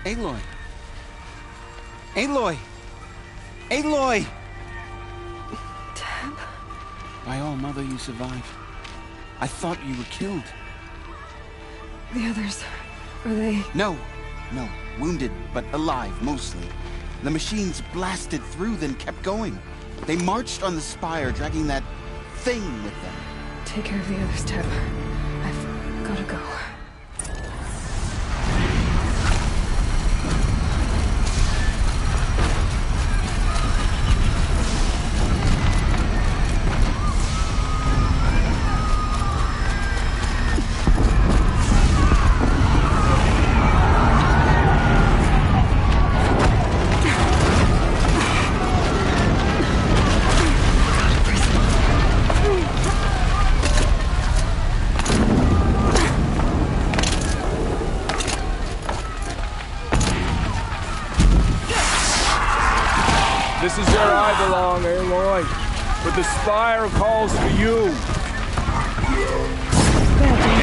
F: Aloy! Aloy! Aloy!
B: Dad?
F: By all, Mother, you survived. I thought you were killed.
B: The others, are they...
F: No. Wounded, but alive, mostly. The machines blasted through, then kept going. They marched on the spire, dragging that thing with them.
B: Take care of the others, Teb. I've gotta go.
N: This is where I belong, Aloy. But the Spire calls for you.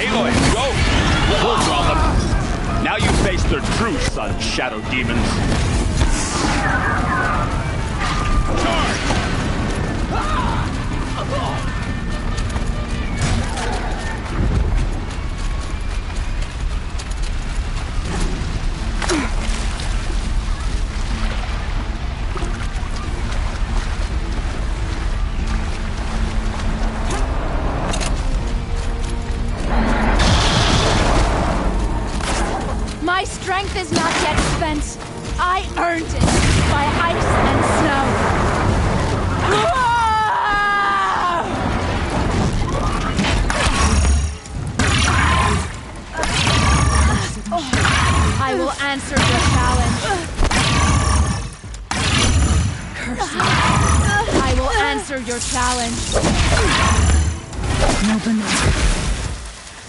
P: Aloy, go! We'll draw them. Now you face their true son, Shadow Demons. Charge!
Q: My strength is not yet spent. I earned it by ice and snow. I will answer your challenge. Curse you. I will answer your challenge. Nobunori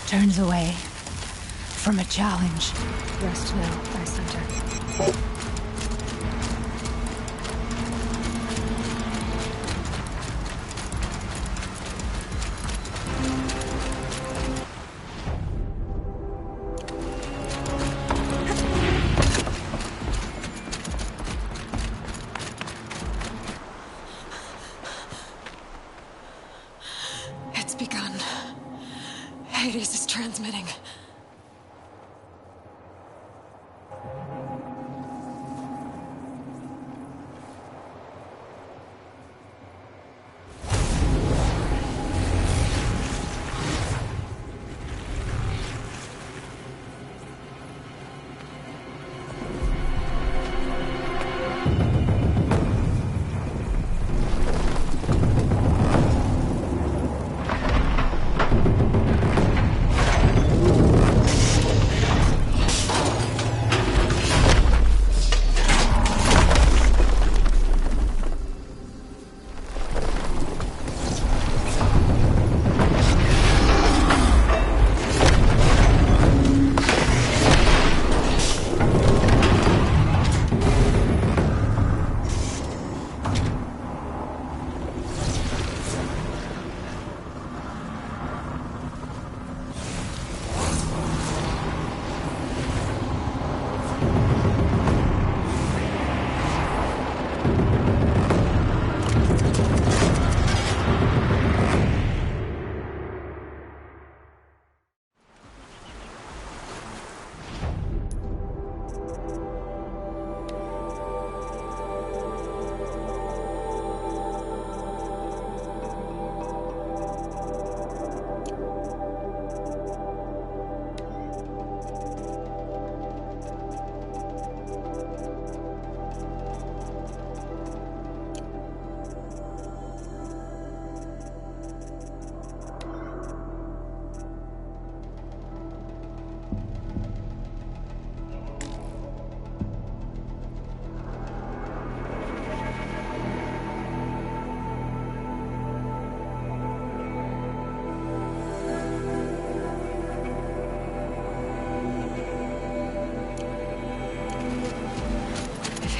Q: turns away from a challenge.
B: Rest now, Ice Hunter. It's begun. Hades is transmitting.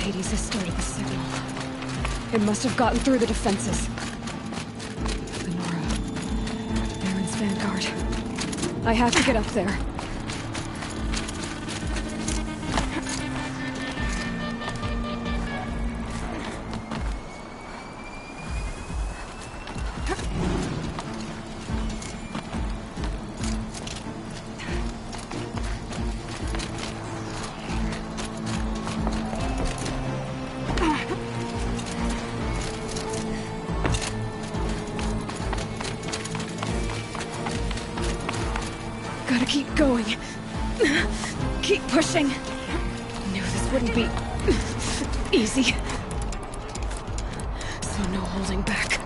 B: Hades has started the signal. It must have gotten through the defenses. The Nora. Baron's vanguard. I have to get up there. Keep going. Keep pushing. Knew this wouldn't be easy. So no holding back.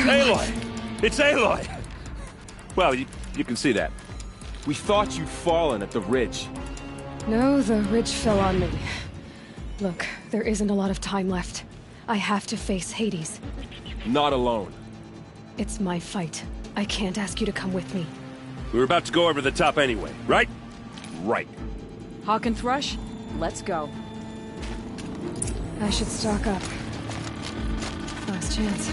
G: Aloy! It's Aloy! Well, you can see that. We thought you'd fallen at the ridge.
B: No, the ridge fell on me. Look, there isn't a lot of time left. I have to face Hades.
G: Not alone.
B: It's my fight. I can't ask you to come with me.
W: We were about to go over the top anyway, right?
G: Right.
X: Hawk and Thrush, let's go.
B: I should stock up. Last chance.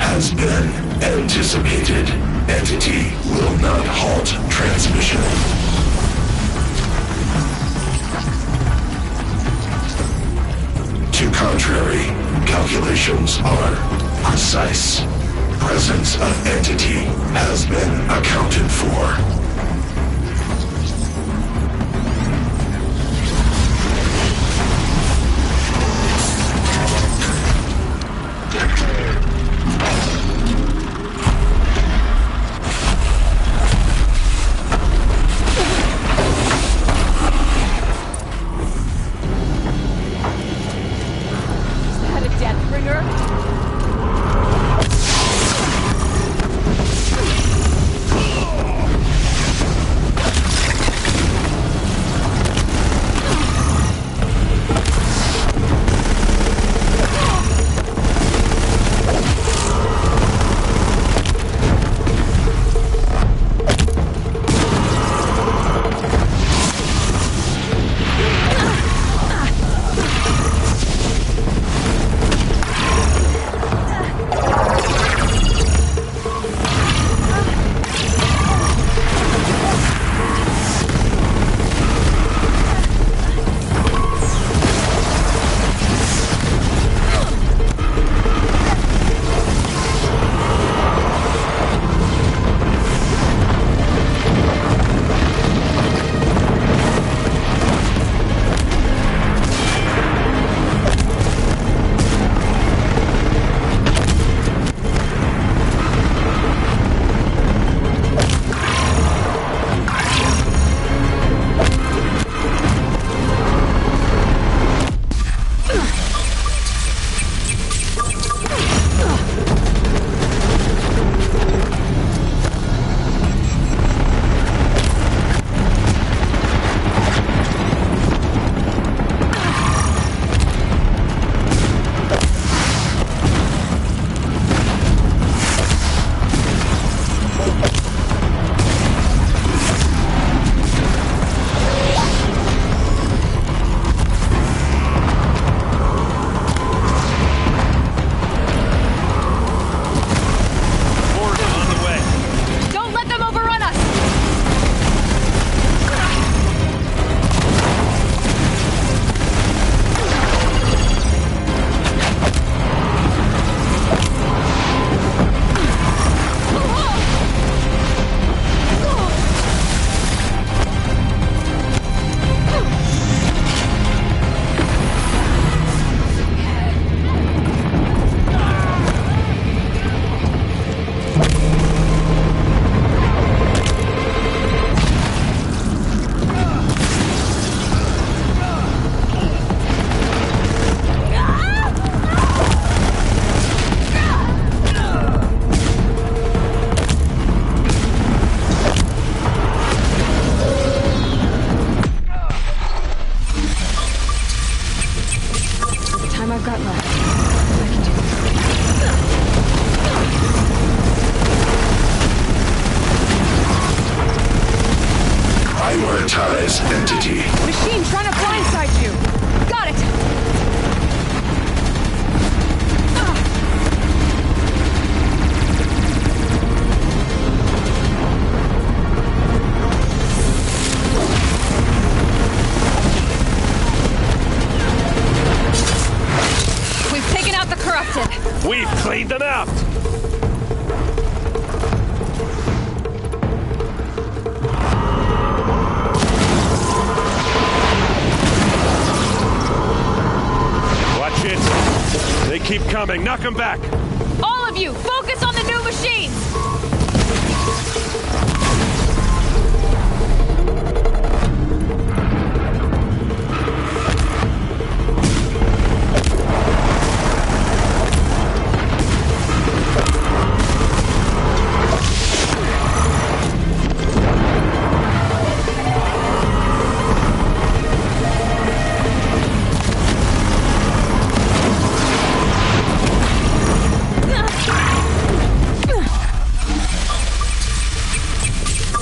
L: Has been anticipated. Entity will not halt transmission. To contrary, calculations are precise. Presence of entity has been accounted for.
M: city.
X: Machine trying to blindside you! Got it! We've taken out the corrupted!
E: We've cleaned them out! Watch it! They keep coming. Knock them back!
X: All of you, focus on the new machines!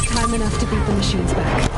B: Time enough to beat the machines back.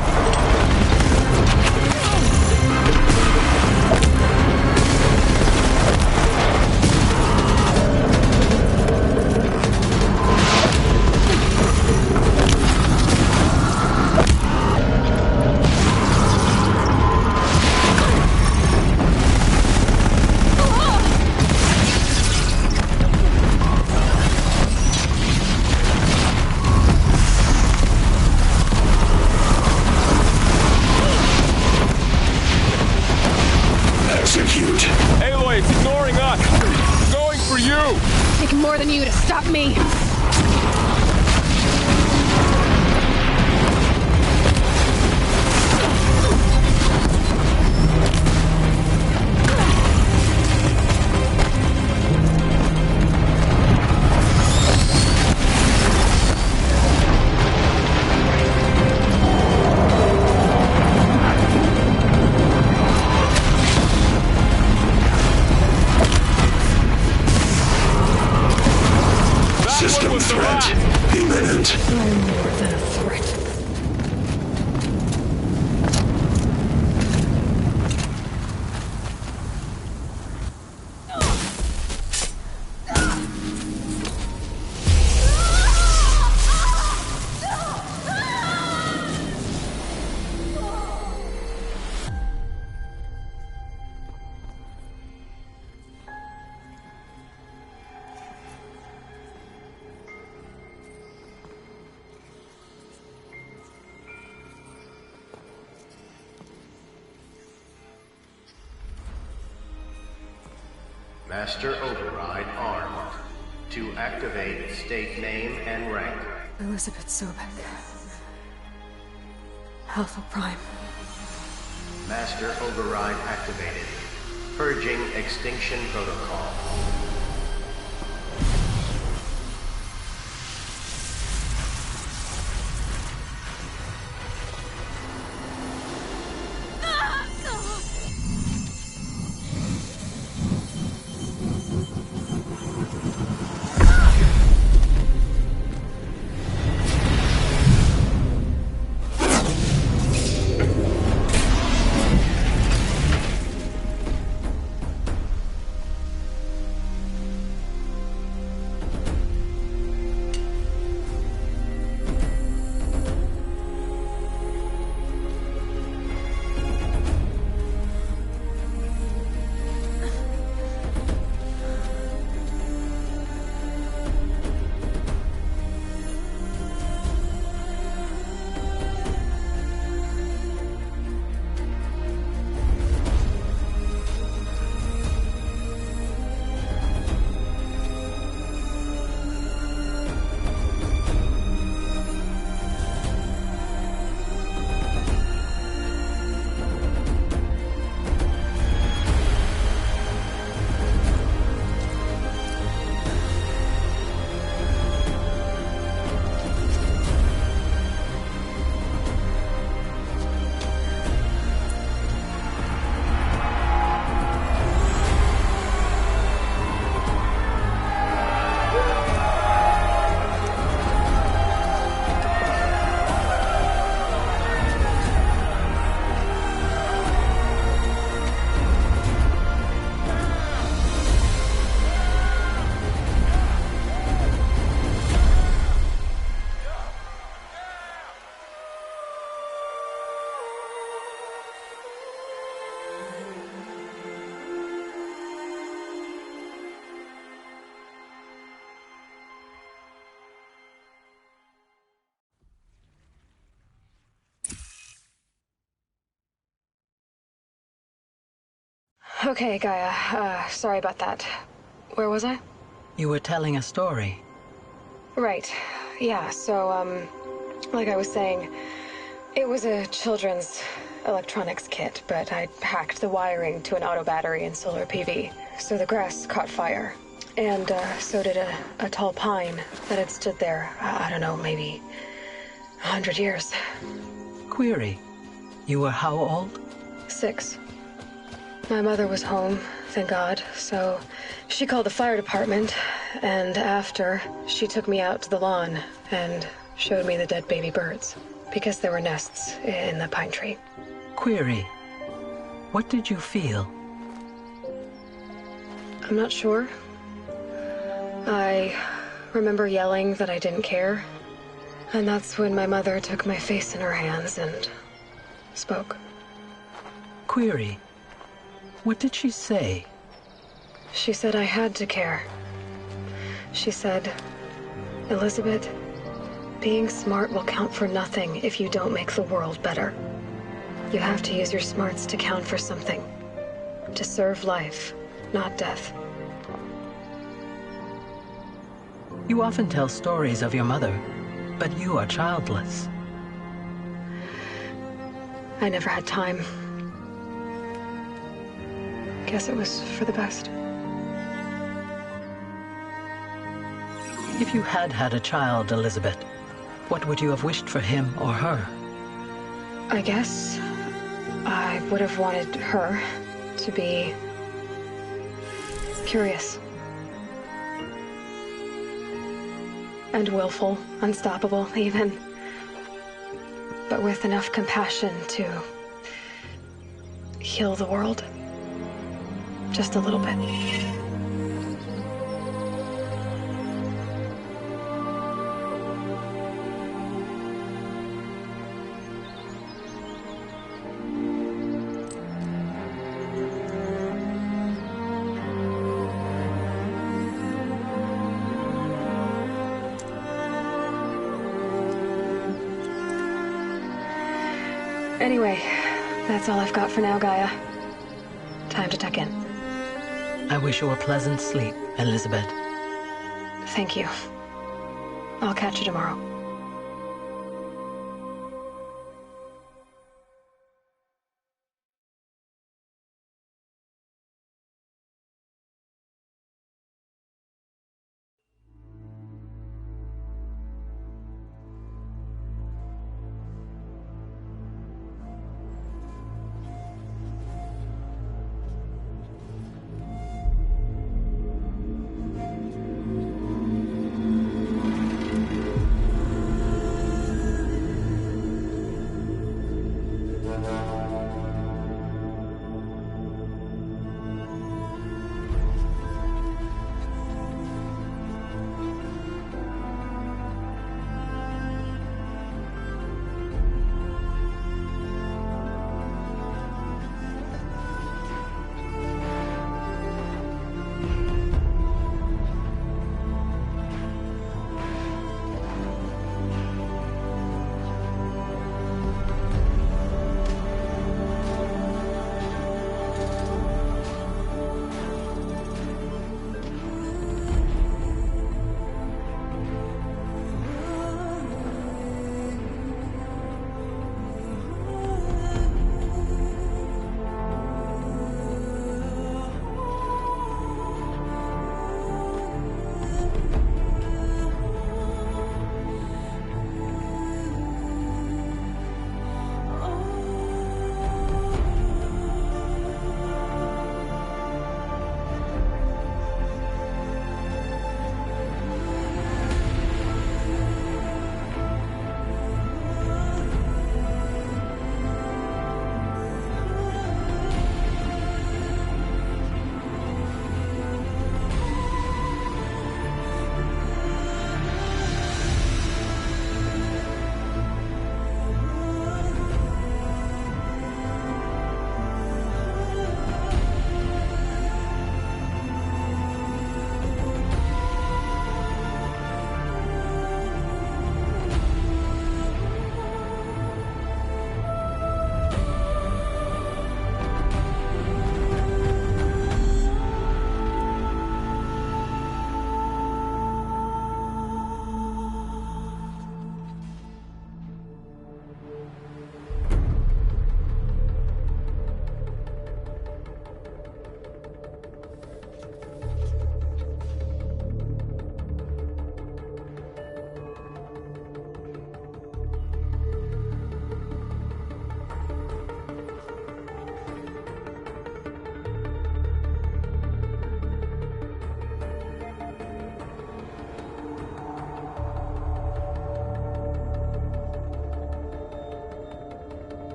M: Execute.
N: Aloy, it's ignoring us! It's going for you!
B: Taking more than you to stop me!
M: System threat imminent.
B: I'm more than a threat.
O: Master Override armed. To activate, state name and rank.
B: Elizabeth Sobek. Alpha Prime.
O: Master Override activated. Purging extinction protocol.
B: Okay, Gaia. Sorry about that. Where was I?
R: You were telling a story.
B: Right. Yeah, so, like I was saying, it was a children's electronics kit, but I hacked the wiring to an auto battery and solar PV. So the grass caught fire. And, so did a tall pine that had stood there, I don't know, maybe 100 years.
R: Query. You were how old?
B: 6. My mother was home, thank God, so she called the fire department, and after, she took me out to the lawn and showed me the dead baby birds, because there were nests in the pine tree.
R: Query. What did you feel?
B: I'm not sure. I remember yelling that I didn't care, and that's when my mother took my face in her hands and spoke.
R: Query. What did she say?
B: She said I had to care. She said, Elizabeth, being smart will count for nothing if you don't make the world better. You have to use your smarts to count for something. To serve life, not death.
R: You often tell stories of your mother, but you are childless.
B: I never had time. Guess it was for the best.
R: If you had had a child, Elizabeth, what would you have wished for him or her?
B: I guess I would have wanted her to be curious. And willful, unstoppable, even. But with enough compassion to heal the world. Just a little bit. Anyway, that's all I've got for now, Gaia. Time to tuck in.
R: I wish you a pleasant sleep, Elizabeth.
B: Thank you. I'll catch you tomorrow.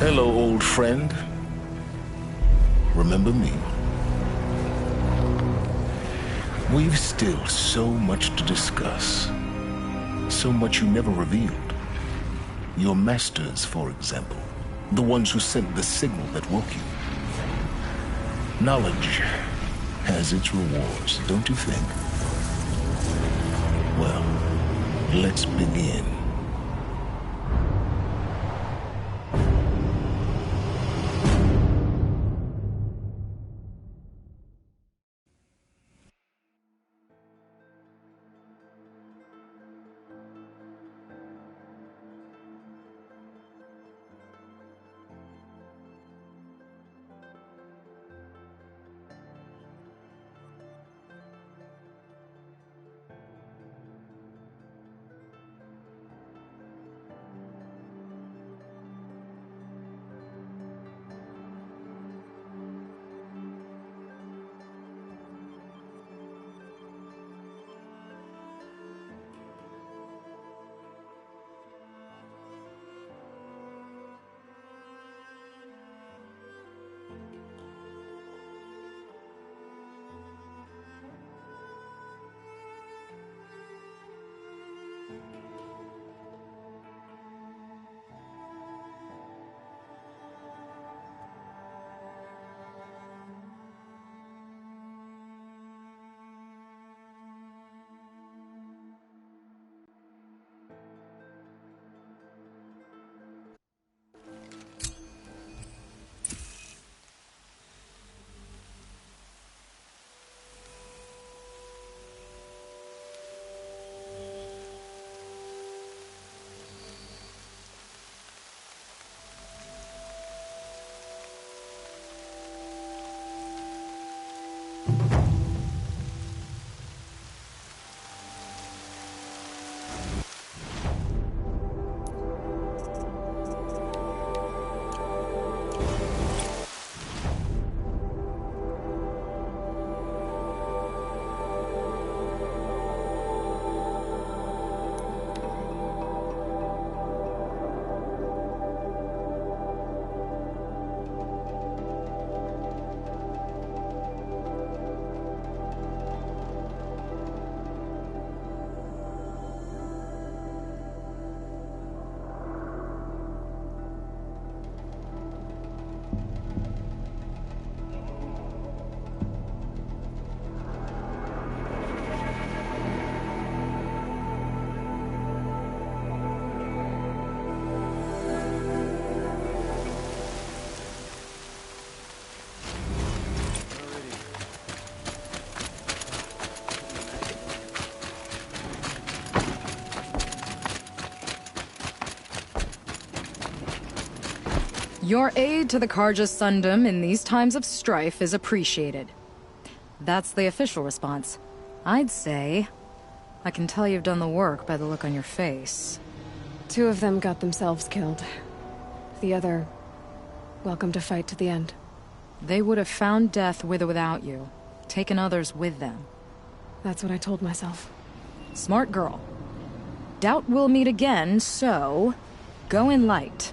L: Hello, old friend. Remember me? We've still so much to discuss. So much you never revealed. Your masters, for example. The ones who sent the signal that woke you. Knowledge has its rewards, don't you think? Well, let's begin.
S: Your aid to the Carja Sundom in these times of strife is appreciated. That's the official response. I'd say... I can tell you've done the work by the look on your face.
B: 2 of them got themselves killed. The other... welcome to fight to the end.
S: They would have found death with or without you. Taken others with them.
B: That's what I told myself.
S: Smart girl. Doubt we'll meet again, so... go in light.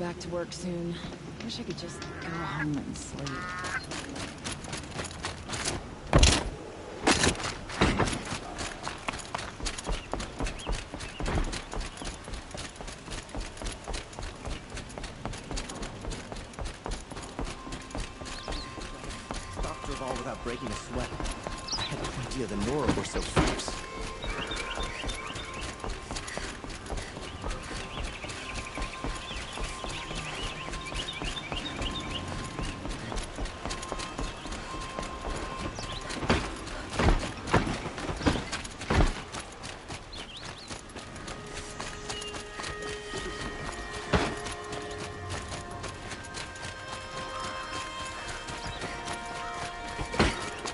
Q: back to work soon. Wish I could just go home and sleep.
K: Stopped Dervahl without breaking a sweat. I had no idea the Nora were so fierce.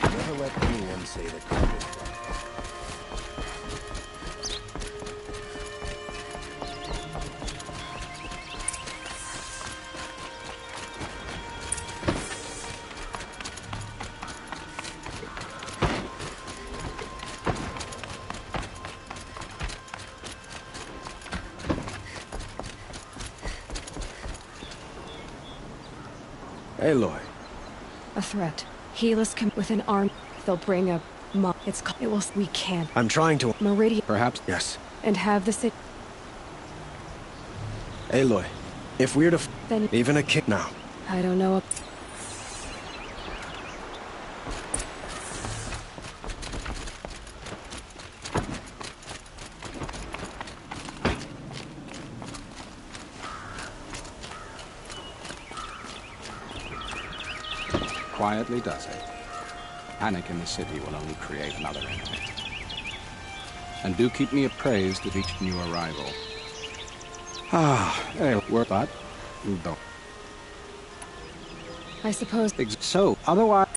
K: Never let anyone say that Carter's right.
C: Aloy.
B: A threat. Helis come with an arm. They'll bring a it will. We can't.
C: I'm trying to.
B: Meridian.
C: Perhaps. Yes.
B: And have the city.
C: Aloy, if we're to.
B: Then.
C: Even a king now.
B: I don't know.
I: Quietly does it. Panic in the city will only create another enemy. And do keep me appraised of each new arrival. But don't.
B: I suppose.
I: So, otherwise.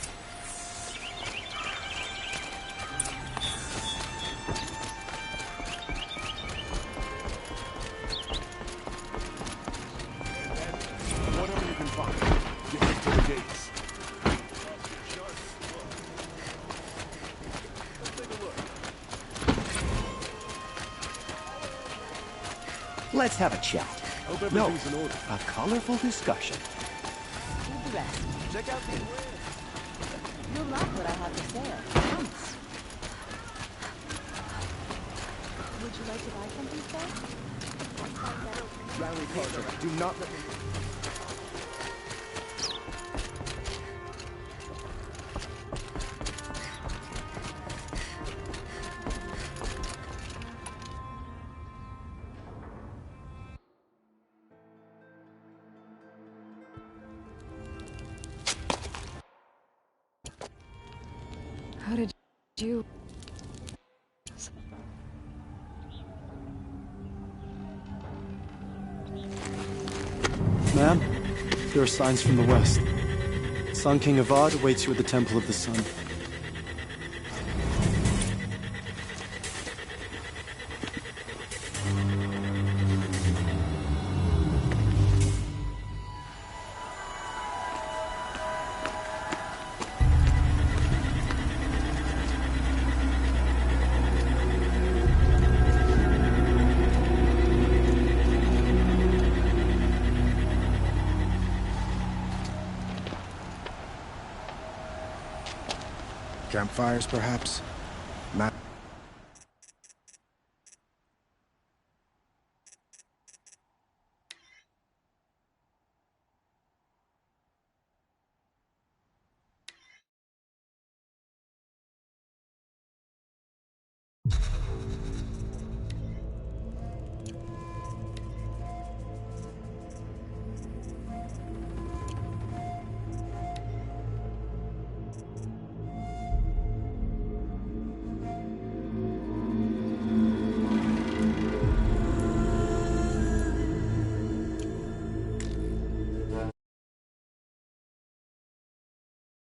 E: Whatever you can find, get it to the gates.
K: Let's have a chat.
E: Hope
K: No,
E: everything's in order.
K: a colorful discussion.
Q: Leave the rest.
E: Check out the
Q: You'll love what I have to say. Thanks. Would you like to buy something, sir?
K: Riley Carter, do not let me...
B: How did you?
J: Ma'am, there are signs from the west. Sun King Avad awaits you at the Temple of the Sun.
C: Campfires, perhaps? Map.